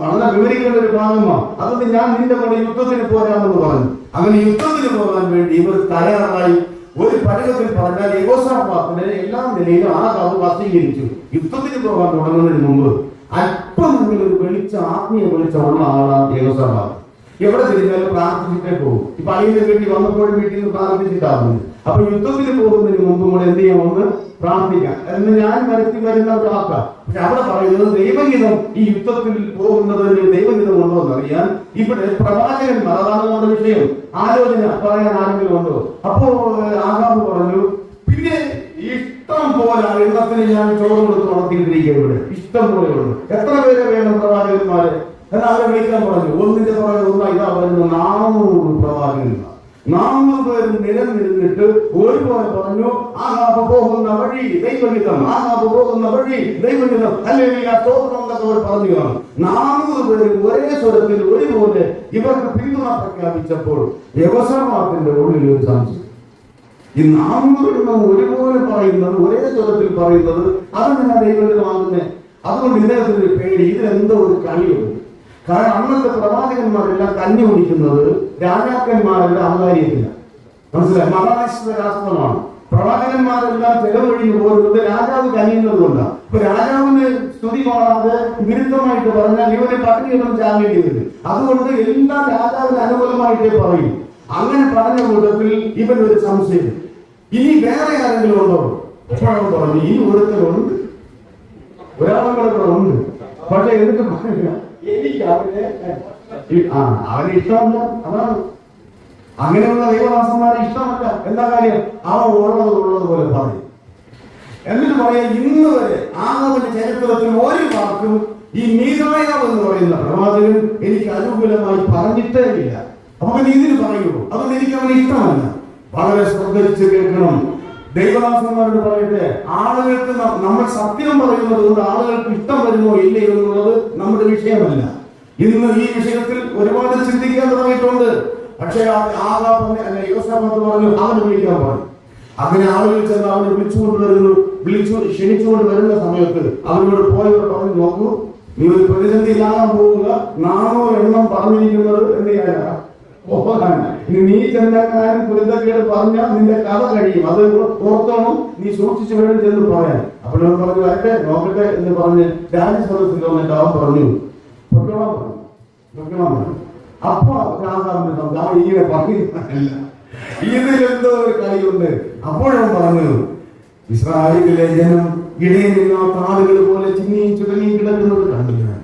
അങ്ങനെ വിവരിക്കേണ്ട ഒരു ഭാഗമാണ്. അതുകൊണ്ട് ഞാൻ നിന്റെ കൂടെ യുദ്ധത്തിന് പോരാമെന്ന് പറഞ്ഞു. അങ്ങനെ യുദ്ധത്തിന് പോകാൻ വേണ്ടി ഇവർ തയ്യാറായി. ഒരു പരിഗത്തിൽ പറഞ്ഞാൽ യഹോശാഫാത്തിനെ എല്ലാ നിലയിലും ആഹാബ് വശീകരിച്ചു. യുദ്ധത്തിന് പോകാൻ തുടങ്ങുന്നതിന് മുമ്പ് അല്പമെങ്കിലും ഒരു ആത്മീയ വെളിച്ചമുള്ള ആളാണ് യഹോശാഫാത്ത്. എവിടെ തിരിഞ്ഞാലും പ്രാർത്ഥിച്ചിട്ടേ പോകും. ഇപ്പൊ അളിയന്റെ വീട്ടിൽ വന്നപ്പോഴും വീട്ടിൽ നിന്ന് പ്രാർത്ഥിച്ചിട്ടാകുന്നു. അപ്പൊ യുദ്ധത്തിന് പോകുന്നതിന് മുമ്പ് കൂടെ എന്ത് ചെയ്യാമെന്ന് പ്രാർത്ഥിക്കാം എന്ന് ഞാൻ വരുന്ന ഒരു വാക്കാണ്. പക്ഷെ അവിടെ പറയുന്നത് ദൈവഗീതം ഈ യുദ്ധത്തിൽ പോകുന്നതിന് ദൈവഗീതം ഉണ്ടോ എന്നറിയാൻ ഇവിടെ പ്രവാചകന്മാർ, അതാണ് നമ്മുടെ വിഷയം. ആലോചന പറയാൻ ആരെങ്കിലും ഉണ്ടോ? അപ്പോ ആഹാബ് പറഞ്ഞു, പിന്നെ ഇഷ്ടം പോലെ എണ്ണത്തിന് ഞാൻ ചോറ് കൊടുത്ത് വളർത്തിയിട്ടിരിക്കുക. ഇവിടെ ഇഷ്ടം പോലെ ഉണ്ട്. എത്ര പേരെ വേണം പ്രവാചകന്മാരെ? എന്നാൽ അവരെ വിളിക്കാൻ പറഞ്ഞു. ഒന്നിന്റെ പുറകെ ഒന്നായി ഇതാ വരുന്ന 400 പ്രവാചകന്മാർ. 400 പേരും നിലനിന്നിട്ട് ഒരുപോലെ പറഞ്ഞു, ആഹാബ് പോകുന്ന വഴി ദൈവഹിതം, ആഹാബ് പോകുന്ന വഴി ദൈവഹിതം, അല്ലെങ്കിൽ ആ സ്തോത്രം എന്നൊക്കെ അവർ പറഞ്ഞു കാണും. 400 പേരും ഒരേ സ്വരത്തിൽ ഒരുപോലെ ഇവർക്ക് പിന്തുണ പ്രഖ്യാപിച്ചപ്പോൾ യഹോശാഫാത്തിന്റെ ഉള്ളിൽ ഒരു സംശയം. ഈ 400 ഒരുപോലെ പറയുന്നത്, ഒരേ സ്വരത്തിൽ പറയുന്നത്, അതെങ്ങനെ ദൈവഹിതമാകുന്നേ? അതുകൊണ്ട് ഇദ്ദേഹത്തിന് പേടി, ഇതിലെന്തോ ഒരു കളിയുണ്ട്. കാരണം അന്നത്തെ പ്രവാചകന്മാരെല്ലാം കഞ്ഞി കുടിക്കുന്നത് രാജാക്കന്മാരുടെ ഔദാര്യത്തില്ല. മനസ്സിലായി? മഹാരാഷ്ട്ര രാഷ്ട്രമാണ്. പ്രവാചകന്മാരെല്ലാം ചെലവഴിഞ്ഞു പോകുന്നത് രാജാവ് കനിയുന്നത് കൊണ്ടാണ്. ഇപ്പൊ രാജാവിന് സ്തുതി പാടാതെ വിരുദ്ധമായിട്ട് പറഞ്ഞാൽ ഇവരെ പട്ടിണിയൊന്നും ചാകേണ്ടി വരും. അതുകൊണ്ട് എല്ലാം രാജാവിന് അനുകൂലമായിട്ടേ പറയും. അങ്ങനെ പറഞ്ഞ കൂട്ടത്തിൽ ഇവൻ ഒരു സംശയം, ഇനി വേറെ ആരെങ്കിലും ഉണ്ടോ? എപ്പോഴും പറഞ്ഞു ഈ ഒരുത്തരുണ്ട്, ഒരാളും കൂടെ ഉണ്ട്. പക്ഷെ എന്നിട്ട് പറഞ്ഞില്ല എനിക്ക് അവനെ ഇഷ്ടമല്ല. അതാണ് അങ്ങനെയുള്ള ദൈവദാസന്മാരെ ഇഷ്ടമല്ല. എന്താ കാര്യം? അവൻ ഉള്ളത് പോലെ പറയും. എന്നിട്ട് പറയാം, ഇന്ന് വരെ ആകവന്റെ ചരിത്രത്തിൽ ഒരു വാക്കും ഈ മീഖായാവ് എന്ന് പറയുന്ന പ്രവാചകൻ എനിക്ക് അനുകൂലമായി പറഞ്ഞിട്ടേ ഇല്ല. അപ്പൊ അവൻ ഇതിന് പറയുള്ളൂ. അതുകൊണ്ട് എനിക്ക് അവന് ഇഷ്ടമല്ല. വളരെ ശ്രദ്ധിച്ച് കേൾക്കണം. ദൈവദാസന്മാരോട് പറയട്ടെ, ആളുകൾക്ക് നമ്മൾ സത്യം പറയുന്നത് കൊണ്ട് ആളുകൾക്ക് ഇഷ്ടം വരുമോ ഇല്ലയോ എന്നുള്ളത് നമ്മുടെ വിഷയമല്ല. ഇന്ന് ഈ വിഷയത്തിൽ ഒരുപാട് ചിന്തിക്കാൻ തുടങ്ങിയിട്ടുണ്ട്. പക്ഷേ യോശാഫാത്ത് പറഞ്ഞു അവനെ വിളിക്കാൻ പറഞ്ഞു. അങ്ങനെ ആളുകൾ ചെന്ന് അവനെ ക്ഷണിച്ചുകൊണ്ട് വരുന്ന സമയത്ത് അവനോട് പോയവർ പറഞ്ഞു, നോക്കൂ, നീ ഒരു പ്രതിസന്ധിയിലാകാൻ പോവുക, 400 എണ്ണം പറഞ്ഞിരിക്കുന്നത് എന്ന് നീ ചെന്നക്കാരൻ കുരുത്തക്കേട് പറഞ്ഞാൽ നിന്റെ കഥ കഴിയും. അത് ഓർത്തോണം, നീ സൂക്ഷിച്ചു വേണം ചെന്ന് പറയാൻ. അപ്പോൾ പറഞ്ഞു വരട്ടെ നോക്കട്ടെ എന്ന് പറഞ്ഞ് രാജസദസ്സിൽ വന്നിട്ട് അവൻ പറഞ്ഞു അപ്പൊ രാജാവിന്റെ ഇങ്ങനെ പറയുന്നില്ല, ഇതിലെന്തോ ഒരു കളിയുണ്ട്. അപ്പോഴും പറഞ്ഞു, ഇസ്രായേലിലെ ജനം ഇടയിലില്ലാത്ത ആളുകൾ പോലെ ചിന്നിയും ചുരുങ്ങിയും കിടക്കുന്നത് കണ്ടു ഞാൻ.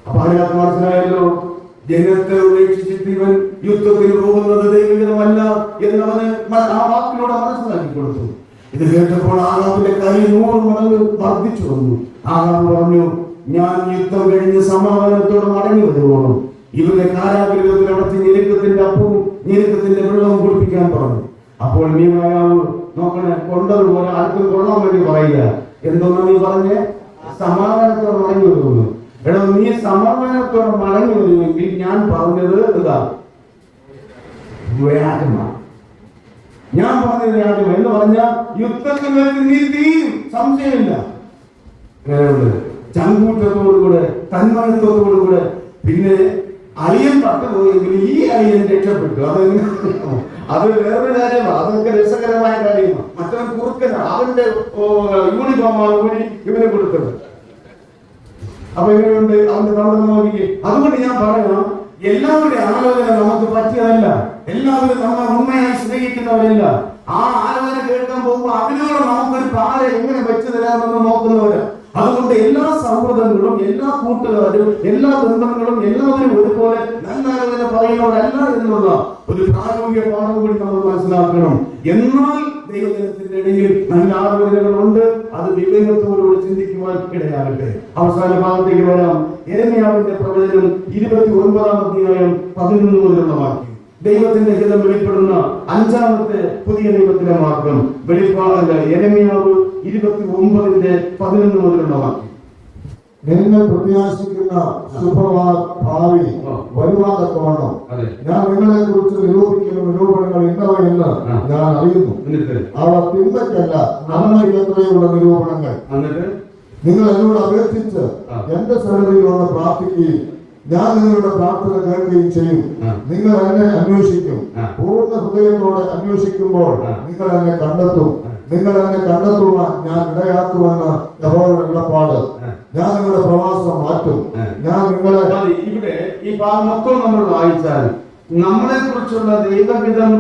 അപ്പൊ അതിനകത്ത് മനസ്സിലായല്ലോ, ജനത്തെ ഉപേക്ഷിച്ചിട്ട് ഇവൻ യുദ്ധത്തിന് പോകുന്നത് ദൈവികമല്ല എന്നവന് ആ വാക്കിലൂടെ മനസ്സിലാക്കി കൊടുത്തു. ഇത് കേട്ടപ്പോൾ ആഹാബിന്റെ കൈ 100 മടങ്ങ് വർദ്ധിച്ചു വന്നു. ആഹാബ് പറഞ്ഞു, ഞാൻ യുദ്ധം കഴിഞ്ഞ് സമാധാനത്തോടെ മടങ്ങി വരുവോളും ഇവരുടെ കാരാഗൃഹത്തിൽ അടച്ച് ഞെരുക്കത്തിന്റെ അപ്പവും ഞെരുക്കത്തിന്റെ വെള്ളവും കുടിപ്പിക്കാൻ പറഞ്ഞു. അപ്പോൾ മീഖായാവ് നോക്കണേ, കൊണ്ടതുപോലെ ആർക്കും കൊള്ളാൻ വേണ്ടി പറയുക. എന്തോന്നാ നീ പറഞ്ഞേ? സമാധാനത്തോടെ മടങ്ങി വരുന്നു. എടോ, നീ സമാധാനത്തോടെ മടങ്ങി വരുമെങ്കിൽ ഞാൻ പറഞ്ഞത് എന്താ? വ്യാജമാണ്. ഞാൻ പറഞ്ഞത് വ്യാജം എന്ന് പറഞ്ഞാൽ യുദ്ധത്തിൽ നീ തീരും, സംശയമില്ല. ചങ്കൂറ്റത്തോടുകൂടെ തന്മയത്തോടുകൂടെ. പിന്നെ അലിയൻ പട്ടുപോയെങ്കിൽ ഈ അലിയൻ രക്ഷപ്പെട്ടു. അത് വേറൊരു കാര്യമാണ്. അതൊക്കെ രസകരമായ കാര്യമാണ്. മറ്റവൻ കുറുക്കന, അവന്റെ യൂണിഫോമാണ് കൂടി ഇവനെ കൊടുത്തത്. അപ്പൊ ഇവനുണ്ട് അവന്റെ തന്ത്രം നോക്കി. അതുകൊണ്ട് ഞാൻ പറയണം, എല്ലാവരുടെ ആലോചന നമുക്ക് പറ്റിയതല്ല. എല്ലാവരും നമ്മളെ ഉണ്മയായി സ്നേഹിക്കുന്നവരല്ല. ആ ആലോചന കേൾക്കാൻ പോകുമ്പോൾ അതിലൂടെ നമുക്കൊരു പാല എങ്ങനെ വെച്ചു തരാമെന്ന് നോക്കുന്നവര്. അതുകൊണ്ട് എല്ലാ സൗഹൃദങ്ങളും എല്ലാ കൂട്ടുകാരും എല്ലാ ബന്ധങ്ങളും എല്ലാവരും ഒരുപോലെ നല്ല ആലോചന പറയുന്നവരല്ല എന്നുള്ള ഒരു പ്രായോഗിക പാഠം കൂടി നമ്മൾ മനസ്സിലാക്കണം. എന്നാൽ ദൈവജനത്തിന്റെ ഇടയിൽ നല്ല ആലോചനകളുണ്ട്. അത് വിവേകത്തോടുകൂടി ചിന്തിക്കുവാൻ ഇടയാകട്ടെ. അവസാന ഭാഗത്തേക്ക് വരാം. യെരമ്യാവിന്റെ പ്രവചനം 29-ാം അധ്യായം 11 മുതലുള്ള വാക്യം. ദൈവത്തിന്റെ ഹിതം വെളിപ്പെടുന്ന 5ാമത്തെ പുതിയ ദൈവത്തിലെ മാർഗം വെളിപ്പാടല്ല. യെരമ്യാവ് 29:11 മുതലുള്ള വാക്യം. നിങ്ങൾ പ്രത്യാശിക്കുന്ന ശുഭഭാവി വരുവാതക്കവണ്ണം ഞാൻ നിങ്ങളെ കുറിച്ച് നിരൂപിക്കുന്ന നിരൂപണങ്ങൾ ഇന്നവയെന്ന് ഞാൻ അറിയുന്നു. അവ തിന്മയ്ക്കല്ല നന്മയ്ക്ക് എത്രയുള്ള നിരൂപണങ്ങൾ. നിങ്ങൾ എന്നോട് അപേക്ഷിച്ച് എന്റെ സന്നിധിയിൽ വന്ന് പ്രാർത്ഥിക്കുകയും ഞാൻ നിങ്ങളുടെ പ്രാർത്ഥന കേൾക്കുകയും ചെയ്യും. നിങ്ങൾ എന്നെ അന്വേഷിക്കും. പൂർണ്ണ ഹൃദയത്തോടെ അന്വേഷിക്കുമ്പോൾ നിങ്ങൾ എന്നെ കണ്ടെത്തും. നിങ്ങൾ എന്നെ കണ്ടെത്തുവാൻ ഞാൻ ഇടയാക്കുമെന്ന് യഹോവയുടെ അരുളപ്പാട്. ഞാൻ നിങ്ങളുടെ പ്രവാസം മാറ്റും. ഞാൻ നിങ്ങളെ ഇവിടെ ഈ ഭാഗം മൊത്തം നമ്മൾ വായിച്ചാൽ നമ്മളെ കുറിച്ചുള്ള ദൈവഹിതം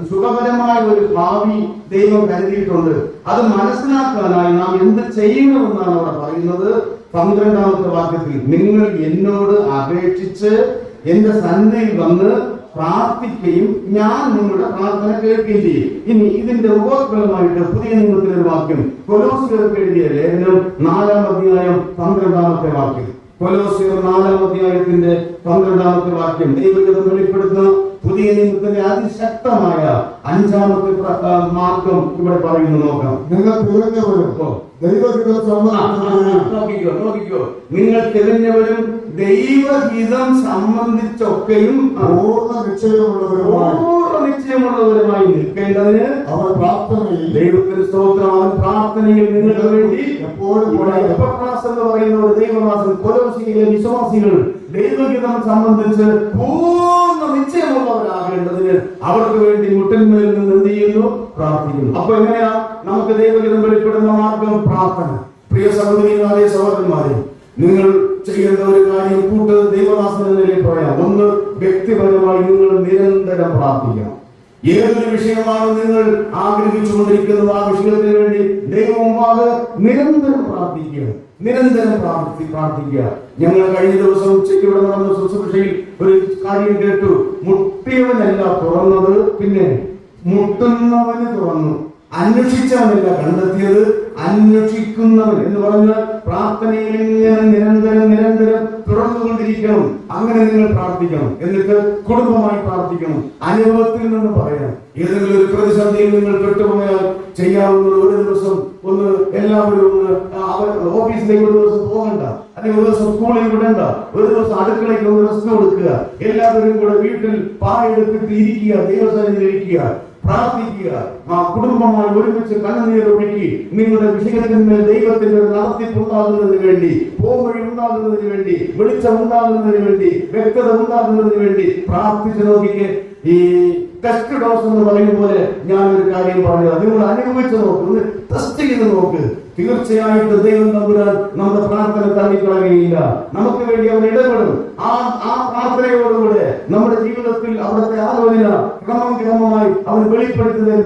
സുഖകരമായ ഒരു ഭാവി ദൈവം കരുതിയിട്ടുണ്ട്. അത് മനസ്സിലാക്കാനായി നാം എന്ത് ചെയ്യണമെന്നാണ് അവിടെ പറയുന്നത്. 12ാമത്തെ വാക്യത്തിൽ, നിങ്ങൾ എന്നോട് അപേക്ഷിച്ച് എന്റെ സന്നിധിയിൽ വന്ന് പ്രാർത്ഥിക്കുകയും ഞാൻ നിങ്ങളുടെ പ്രാർത്ഥന കേൾക്കുകയും ചെയ്യും. ഇനി ഇതിന്റെ ഉപഫലമായിട്ട് പുതിയ നിയമത്തിലെ ഒരു വാക്യം, കൊലോസ്യർക്ക് എഴുതിയ ലേഖനം 4-ാം അധ്യായം 12ാമത്തെ വാക്യം. കൊലോസ്യർ 4-ാം അധ്യായത്തിന്റെ 12ാമത്തെ വാക്യം ദൈവഹിതം വെളിപ്പെടുത്തുന്ന പുതിയ നിയമത്തിന്റെ അതിശക്തമായ 5ാമത്തെ മാർഗം ഇവിടെ പറയുന്നു. നോക്കാം. നിങ്ങൾ തികഞ്ഞവരും ദൈവഹിതം നോക്കിക്കോ. നിങ്ങൾ തികഞ്ഞവരും ദൈവഹിതം സംബന്ധിച്ചൊക്കെയും പൂർണ്ണ നിശ്ചയമുള്ളവരുമായി നിൽക്കേണ്ടതിന് അവൻ പ്രാർത്ഥനയിൽ ദൈവത്തിന് സ്തോത്രം. അവൻ പ്രാർത്ഥനയിൽ നിങ്ങൾക്ക് വേണ്ടി എപ്പോഴും എന്ന് പറയുന്ന ഒരു ദൈവദാസൻ കൊലോസിയിലെ വിശ്വാസികൾ ദൈവഹിതം സംബന്ധിച്ച് പൂർണ്ണ നിശ്ചയമുള്ളവരാകേണ്ടതിന് അവർക്ക് വേണ്ടി മുട്ടിന്മേൽ നിന്ന് എന്ത് ചെയ്യുന്നു? പ്രാർത്ഥിക്കുന്നു. അപ്പൊ എങ്ങനെയാ നമുക്ക് ദൈവഹിതം വെളിപ്പെടുന്ന മാർഗം? പ്രാർത്ഥന. പ്രിയ സഹോദരിമാരെ, സഹോദരന്മാരെ, നിങ്ങൾ ചെയ്യേണ്ട ഒരു കാര്യം കൂട്ട് ദൈവദാസനെ പറയാം. ഒന്ന്, വ്യക്തിപരമായി നിങ്ങൾ നിരന്തരം പ്രാർത്ഥിക്കണം. ഏതൊരു വിഷയമാണ് നിങ്ങൾ ആഗ്രഹിച്ചുകൊണ്ടിരിക്കുന്നത്, ആ വിഷയത്തിന് വേണ്ടി ദൈവമുമ്പാകെ നിരന്തരം പ്രാർത്ഥിക്കുക. നിരന്തരം പ്രാർത്ഥിക്കുക. ഞങ്ങൾ കഴിഞ്ഞ ദിവസം ഉച്ചയ്ക്ക് ഇവിടെ നടന്ന ശുശ്രൂഷയിൽ ഒരു കാര്യം കേട്ടു. മുട്ടിയവനല്ല തുറന്നത്, പിന്നെ മുട്ടുന്നവന് തുറന്നു. അന്വേഷിച്ചവനല്ല കണ്ടെത്തിയത്, അന്വേഷിക്കുന്നവൻ എന്ന് പറഞ്ഞാൽ പ്രാർത്ഥനയിൽ ഇങ്ങനെ നിരന്തരം തുടർന്നുകൊണ്ടിരിക്കണം. അങ്ങനെ നിങ്ങൾ പ്രാർത്ഥിക്കണം. എന്നിട്ട് കുടുംബമായി പ്രാർത്ഥിക്കണം. അനുഭവത്തിൽ നിന്ന് പറയണം. ഏതെങ്കിലും ഒരു പ്രതിസന്ധിയിൽ നിങ്ങൾ പെട്ടുപോയാൽ ചെയ്യാവുന്നത് ഒരു ദിവസം ഒന്ന് എല്ലാവരും ഓഫീസിലേക്ക് ഒരു ദിവസം പോകണ്ട, അല്ലെങ്കിൽ ഒരു ദിവസം സ്കൂളിൽ വിടണ്ട, ഒരു ദിവസം അടുക്കളയ്ക്ക് ഒന്ന് റെസ്റ്റ് കൊടുക്കുക. എല്ലാവരും കൂടെ വീട്ടിൽ പായെടുത്തിട്ട് ഇരിക്കുക, ദൈവസന്നിധിയിൽ ഇരിക്കുക, പ്രാർത്ഥിക്കുക. കുടുംബമായി ഒരുമിച്ച് കണ്ണുനീരൊഴുക്കി നിങ്ങളുടെ വിഷയത്തിന്മേൽ ദൈവത്തിന്റെ നടത്തിപ്പുണ്ടാകുന്നതിന് വേണ്ടി, പോംവഴി ഉണ്ടാകുന്നതിന് വേണ്ടി, വെളിച്ചം ഉണ്ടാകുന്നതിന് വേണ്ടി, വ്യക്തത ഉണ്ടാകുന്നതിന് വേണ്ടി പ്രാർത്ഥിച്ചു നോക്കിക്ക്. ഈ ടെസ്റ്റ് ഡോസ് എന്ന് പറയും പോലെ ഞാനൊരു കാര്യം പറഞ്ഞത് നിങ്ങൾ അനുഭവിച്ചു നോക്ക്, ടെസ്റ്റ് ചെയ്ത് നോക്ക്. തീർച്ചയായിട്ടും ദൈവം തമ്പുരാൻ നമ്മുടെ പ്രാർത്ഥന തള്ളിക്കളയുകയില്ല. നമുക്ക് വേണ്ടി അവൻ ഇടപെടും. ആ പ്രാർത്ഥനയോടുകൂടെ നമ്മുടെ ജീവിതത്തിൽ അവിടുത്തെ ആലോചന ക്രമമായി അവൻ വെളിപ്പെടുത്തുന്നത്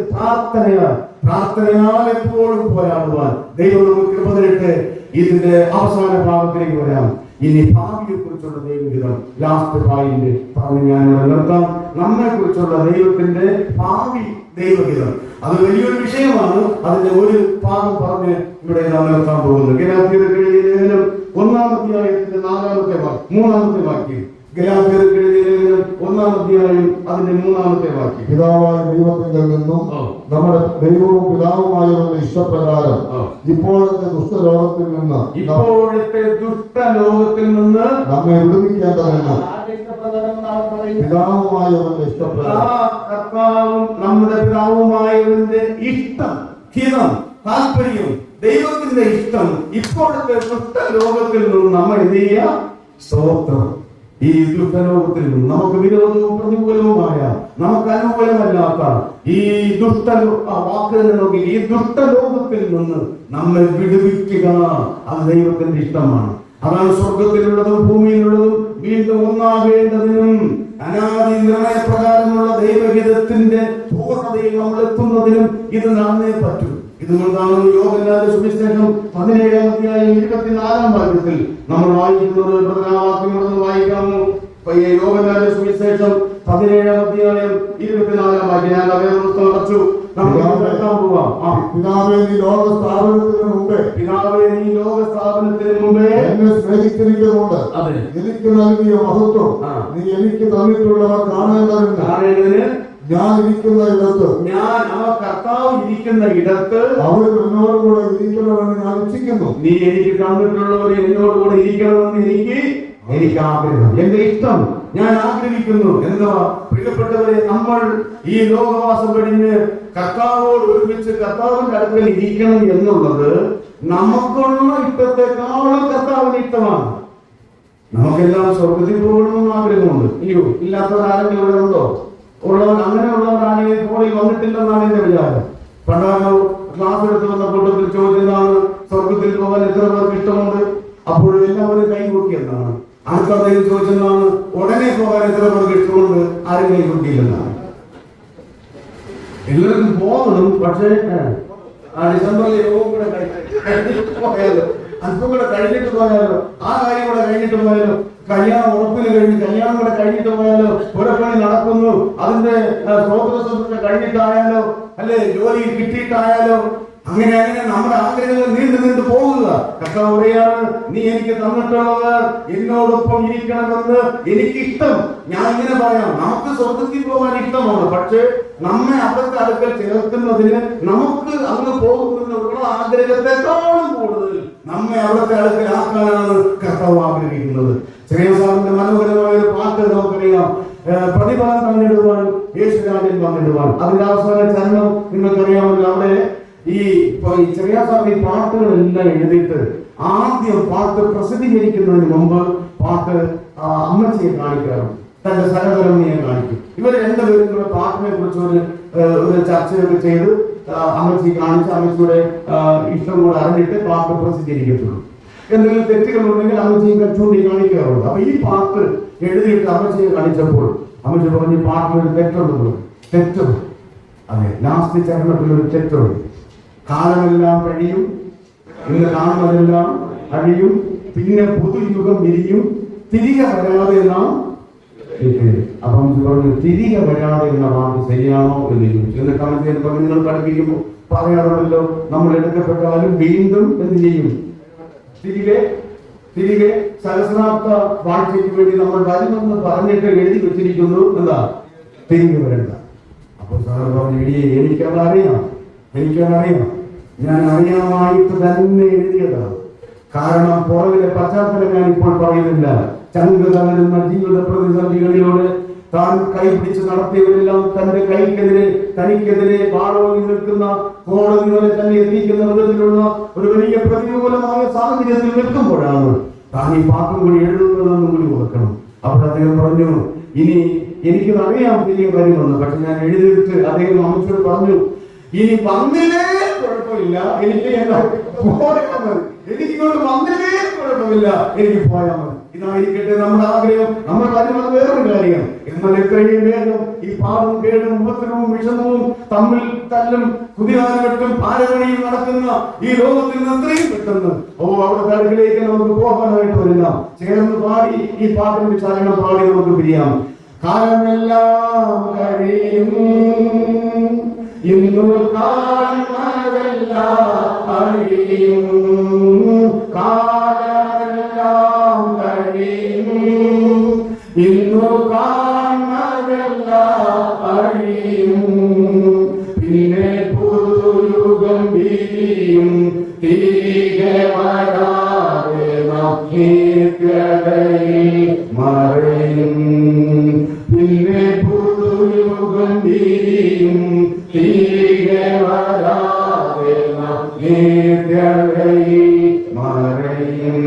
പ്രാർത്ഥനയാൽ എപ്പോഴും പോരാടുവാൻ ദൈവം നമുക്ക് കൃപ തരട്ടെ. ഇതിന്റെ അവസാന ഭാഗത്തിലേക്ക് വരാം. ഇനി ഭാവിയെ കുറിച്ചുള്ള ദൈവഹിതം ലാസ്റ്റ് പോയിന്റ് പറഞ്ഞ് ഞാൻ നിർത്താം. നമ്മെ കുറിച്ചുള്ള ദൈവത്തിന്റെ ഭാവി ദൈവഹിതം അത് വലിയൊരു വിഷയമാണ്. അതിന്റെ ഒരു ഭാഗം പറഞ്ഞ് ഇവിടെ നാം നിർത്താൻ പോകുന്നു. ഗലാത്യർക്ക് എഴുതിയ ലേഖനം 1-ാം അധ്യായത്തിന്റെ 3-ാമത്തെ വാക്യം. ഗലാത്യർക്ക് എഴുതിയ ലേഖനം 1-ാം അധ്യായം അതിന്റെ 3-ാമത്തെ വാക്യം. പിതാവായ ദൈവത്തിൽ നിന്നും നമ്മുടെ ദൈവവും പിതാവുമായവരുടെ ഇഷ്ടപ്രകാരം ഇപ്പോഴത്തെ ദുഷ്ടലോകത്തിൽ നിന്ന് നമ്മെ വിടുവിക്കേണ്ടതെന്ന് പിതാവുമായവന്റെ ഇഷ്ടപ്രകാരം നമ്മുടെ പിതാവുമായവന്റെ ഇഷ്ടം, ഹിതം, താല്പര്യം, ദൈവത്തിന്റെ ഇഷ്ടം ഇപ്പോഴത്തെ ദുഷ്ടലോകത്തിൽ നിന്ന് നമ്മൾ എന്ത് ചെയ്യുക? സ്തോത്രം. ഈ ദുഷ്ടലോകത്തിൽ നിന്ന് നമുക്ക് വിരോധവും പ്രതികൂലവുമായ, നമുക്ക് അനുകൂലമല്ലാത്ത ഈ വാക്കുകൾ നോക്കി ഈ ദുഷ്ടലോകത്തിൽ നിന്ന് നമ്മെ വിടുവിക്കുക. അത് ദൈവത്തിന്റെ ഇഷ്ടമാണ്. അതാണ് സ്വർഗത്തിലുള്ളതും ഭൂമിയിലുള്ളതും വീണ്ടും ഒന്നാകേണ്ടതിനും അനാദി നിർണയപ്രകാരമുള്ള ദൈവഹിതത്തിന്റെ പൂർണ്ണതയിൽ നമ്മൾ എത്തുന്നതിനും ഇത് നടന്നേ പറ്റൂ. ഇതുകൊണ്ടാണ് യോഹന്നാന്റെ സുവിശേഷം 17-ാം അധ്യായം 24-ാം വാക്യത്തിൽ നമ്മൾ വായിക്കുന്നത്. പ്രധാനവാക്യങ്ങളൊന്ന് വായിക്കാമോ? യോഹന്നാന്റെ സുവിശേഷം 17-ാം അധ്യായം 24-ാം വാക്യം. ഞാൻ പുസ്തകം അടച്ചു. പിതാവേ, നീ ലോക സ്ഥാപനത്തിന് മുമ്പേ എന്നെ സ്നേഹിച്ചിരിക്കുന്നുണ്ട്. എനിക്ക് നൽകിയ മഹത്വം നീ എനിക്ക് തന്നിട്ടുള്ളവർ കാണേണ്ടതിന് ഞാൻ ഇരിക്കുന്ന ഇടത്ത്, കർത്താവ് ഇരിക്കുന്ന ഇടത്ത് അവർ എന്നോട് കൂടെ ഇരിക്കണമെന്ന് ഞാൻ ഇച്ഛിക്കുന്നു. നീ എനിക്ക് തന്നിട്ടുള്ളവർ എന്നോട് കൂടെ ഇരിക്കണമെന്ന് എനിക്ക് ആഗ്രഹം, എന്റെ ഇഷ്ടം ഞാൻ ആഗ്രഹിക്കുന്നു. എന്താ പ്രിയപ്പെട്ടവരെ, നമ്മൾ ഈ ലോകവാസം കഴിഞ്ഞ് കർത്താവോട് ഒരുമിച്ച് കർത്താവിന്റെ അടുക്കൽ ഇരിക്കണം എന്നുള്ളത് നമുക്കുള്ള ഇഷ്ടത്തെക്കാളും കർത്താവിന് ഇഷ്ടമാണ്. നമുക്കെല്ലാം സ്വർഗത്തിൽ പോകണമെന്ന് ആഗ്രഹമുണ്ട്. ഇല്ലയോ? ഇല്ലാത്തവർ ആരെങ്കിലും ഇവിടെ ഉണ്ടോ? ഉള്ളവർ, അങ്ങനെയുള്ളവരാണെങ്കിൽ ഫോണിൽ വന്നിട്ടില്ലെന്നാണ് എന്റെ വിചാരം. പണ്ടാണ് ക്ലാസ് എടുത്ത് വന്ന കൂട്ടത്തിൽ ചോദിച്ചതാണ് സ്വർഗത്തിൽ പോകാൻ എത്ര പേർക്ക് ഇഷ്ടമുണ്ട്? അപ്പോൾ എല്ലാവരും കൈകൂട്ടി എന്നാണ്. അടുത്തതിൽ ചോദിച്ചെന്നാണ് ഉടനെ പോകാൻ എത്ര പേർക്ക് ഇഷ്ടമുണ്ട്? ആരും കൈകൂട്ടിയില്ലെന്നാണ്. എല്ലാവർക്കും പോകണം, പക്ഷേ ഡിസംബറിൽ യോഗം കൂടെ കഴിഞ്ഞിട്ട് പോയാലോ, അല്പം കൂടെ കഴിഞ്ഞിട്ട് പോയാലോ, ആ കാര്യം കൂടെ കഴിഞ്ഞിട്ട് പോയാലോ, കല്യാണം ഉറപ്പിന് കഴിഞ്ഞ് കല്യാണം കൂടെ കഴിഞ്ഞിട്ട് പോയാലോ, പുരപ്പണി നടക്കുന്നു അതിന്റെ സ്രോതസ്സൊക്കെ കഴിഞ്ഞിട്ടായാലോ, അല്ലെ ജോലി കിട്ടിയിട്ടായാലോ, അങ്ങനെ നമ്മുടെ ആഗ്രഹങ്ങൾ നീണ്ടു പോകുക. കർത്താവ് പറയാണ്, നീ എനിക്ക് തന്നിട്ടുള്ളവർ എന്നോടൊപ്പം ഇരിക്കണമെന്ന് എനിക്കിഷ്ടം. ഞാൻ ഇങ്ങനെ പറയാം, നമുക്ക് സ്വർഗത്തിൽ പോകാൻ ഇഷ്ടമാണ്, പക്ഷെ നമ്മെ അവിടുത്തെ അടുക്കൽ ചേർക്കുന്നതിന് നമുക്ക് അങ്ങ് പോകുന്നതിനുള്ള ആഗ്രഹത്തെക്കാളും കൂടുതൽ നമ്മെ അവിടുത്തെ അടുക്കലാക്കാനാണ് കർത്താവ് ആഗ്രഹിക്കുന്നത്. ശ്രീസാറിന്റെ മനോഹരമായ ഒരു പാട്ട് നമുക്കറിയാം, പ്രതിഫലം പങ്കിടുവാൻ യേശുരാജൻ പങ്കിടുവാൻ. അതിന്റെ അവസാന ചരണം നിങ്ങൾക്കറിയാമല്ലോ. അവിടെ ഈ ചെറിയ സാർ ഈ പാട്ടുകളെല്ലാം എഴുതിയിട്ട് ആദ്യം പാട്ട് പ്രസിദ്ധീകരിക്കുന്നതിന് മുമ്പ് പാട്ട് അമ്മച്ചിയെ കാണിക്കാറുണ്ട്, തന്റെ സഹധർമ്മിയെ കാണിക്കും. ഇവർ രണ്ടുപേരും കൂടെ പാട്ടിനെ കുറിച്ച് ഒരു ചർച്ചയൊക്കെ ചെയ്ത് അമ്മച്ചി കാണിച്ച് അമ്മച്ചിയുടെ ഇഷ്ടം കൂടെ അറിഞ്ഞിട്ട് പാട്ട് പ്രസിദ്ധീകരിക്കത്തുള്ളൂ. എന്തെങ്കിലും തെറ്റുകളുണ്ടെങ്കിൽ അമ്മച്ചിയെ ചൂണ്ടി കാണിക്കാറുണ്ട്. അപ്പൊ ഈ പാട്ട് എഴുതിയിട്ട് അമ്മച്ചിയെ കാണിച്ചപ്പോൾ അമ്മച്ചി പറഞ്ഞ് പാട്ടിനൊരു തെറ്റുണ്ട്. തെറ്റുണ്ട്, അതെ, ലാസ്റ്റ് ചരണത്തിലൊരു തെറ്റുണ്ട്. കാലമെല്ലാം കഴിയും, ഇന്ന് കാണുന്നതെല്ലാം അഴിയും, പിന്നെ പുതുയുഗം വിരിയും, തിരികെ വരാതെ നാം. അപ്പം പറഞ്ഞു തിരികെ വരാതെ എന്ന വാക്ക് ശരിയാണോ എന്ന് ചോദിച്ചു. എന്നെ കമന്റ് പറഞ്ഞു, നിങ്ങൾ പഠിപ്പിക്കുമ്പോൾ പറയാറുണ്ടല്ലോ, നമ്മൾ എടുക്കപ്പെട്ടാലും വീണ്ടും എന്ത് ചെയ്യും, തിരികെ സഹസ്രാബ്ദ വാഴ്ചയ്ക്ക് വേണ്ടി നമ്മൾ വരുമെന്ന് പറഞ്ഞിട്ട് എഴുതി വെച്ചിരിക്കുന്നു. എന്താ, തിരികെ വരണ്ട. അപ്പൊ സാർ പറഞ്ഞു, എനിക്കതറിയാം, ഞാൻ അറിയാമായിട്ട് തന്നെ എഴുതിയതാണ്. കാരണം പുറകിലെ പശ്ചാത്തലം ഞാൻ ഇപ്പോൾ പറയുന്നില്ല. ചങ്ക് തകരുന്ന ജീവിത പ്രതിസന്ധികളിലൂടെ താൻ കൈപിടിച്ച് നടത്തിയവരെല്ലാം തന്റെ തനിക്കെതിരെ വാളോങ്ങി നിൽക്കുന്ന, കോടതികളെ തന്നെ എത്തിക്കുന്ന വിധത്തിലുള്ള ഒരു വലിയ പ്രതികൂലമായ സാഹചര്യത്തിൽ നിൽക്കുമ്പോഴാണ് താൻ ഈ പാട്ടും കൂടി എഴുതുന്നതെന്നും കൂടി ഓർക്കണം. അപ്പോൾ അദ്ദേഹം പറഞ്ഞു, ഇനി എനിക്കതറിയാം തിരികെ വരുമെന്ന്, പക്ഷെ ഞാൻ എഴുതിയിട്ട് അദ്ദേഹം അമ്മച്ചോട് പറഞ്ഞു, ഇനി വന്നില്ലേ കുഴപ്പമില്ല, എനിക്കിങ്ങോട്ട് വന്നില്ലേ കുഴപ്പമില്ല, എനിക്ക് പോയാൽ മതി. ഇതായിരിക്കട്ടെ നമ്മുടെ ആഗ്രഹം. നമ്മൾ വരുന്നത് വേറൊരു കാര്യം. എന്നാൽ എത്രയും വേഗം ഈ പാടും കേടും ഉപദ്രവവും വിഷമവും തമ്മിൽ തല്ലും കുതികാലഘട്ടം പാരവഴിയും നടക്കുന്ന ഈ ലോകത്തിൽ നിന്ന് എത്രയും പെട്ടെന്ന് അവിടെ കടകിലേക്ക് നമുക്ക് പോകാനായിട്ട് വരില്ല. ചേർന്ന് പാടി ഈ പാട്ടിന്റെ ചലനം പാടി നമുക്ക് പിരിയാം. കാലമെല്ലാം കഴിയും, ഇന്നു കാണുന്നതെല്ലാം അഴിയും, കാലമെല്ലാം കഴിയും, ഇന്നു കാണുന്നതെല്ലാം അഴിയും, പിന്നെ പുതുയുഗം വിരിയും, തിരികെ വരാതെ നിത്യതയിൽ മറയും, പിന്നെ പുതുയുഗം വിരിയും, തിരികെ വരാതെ നിത്യതയിൽ മറയും.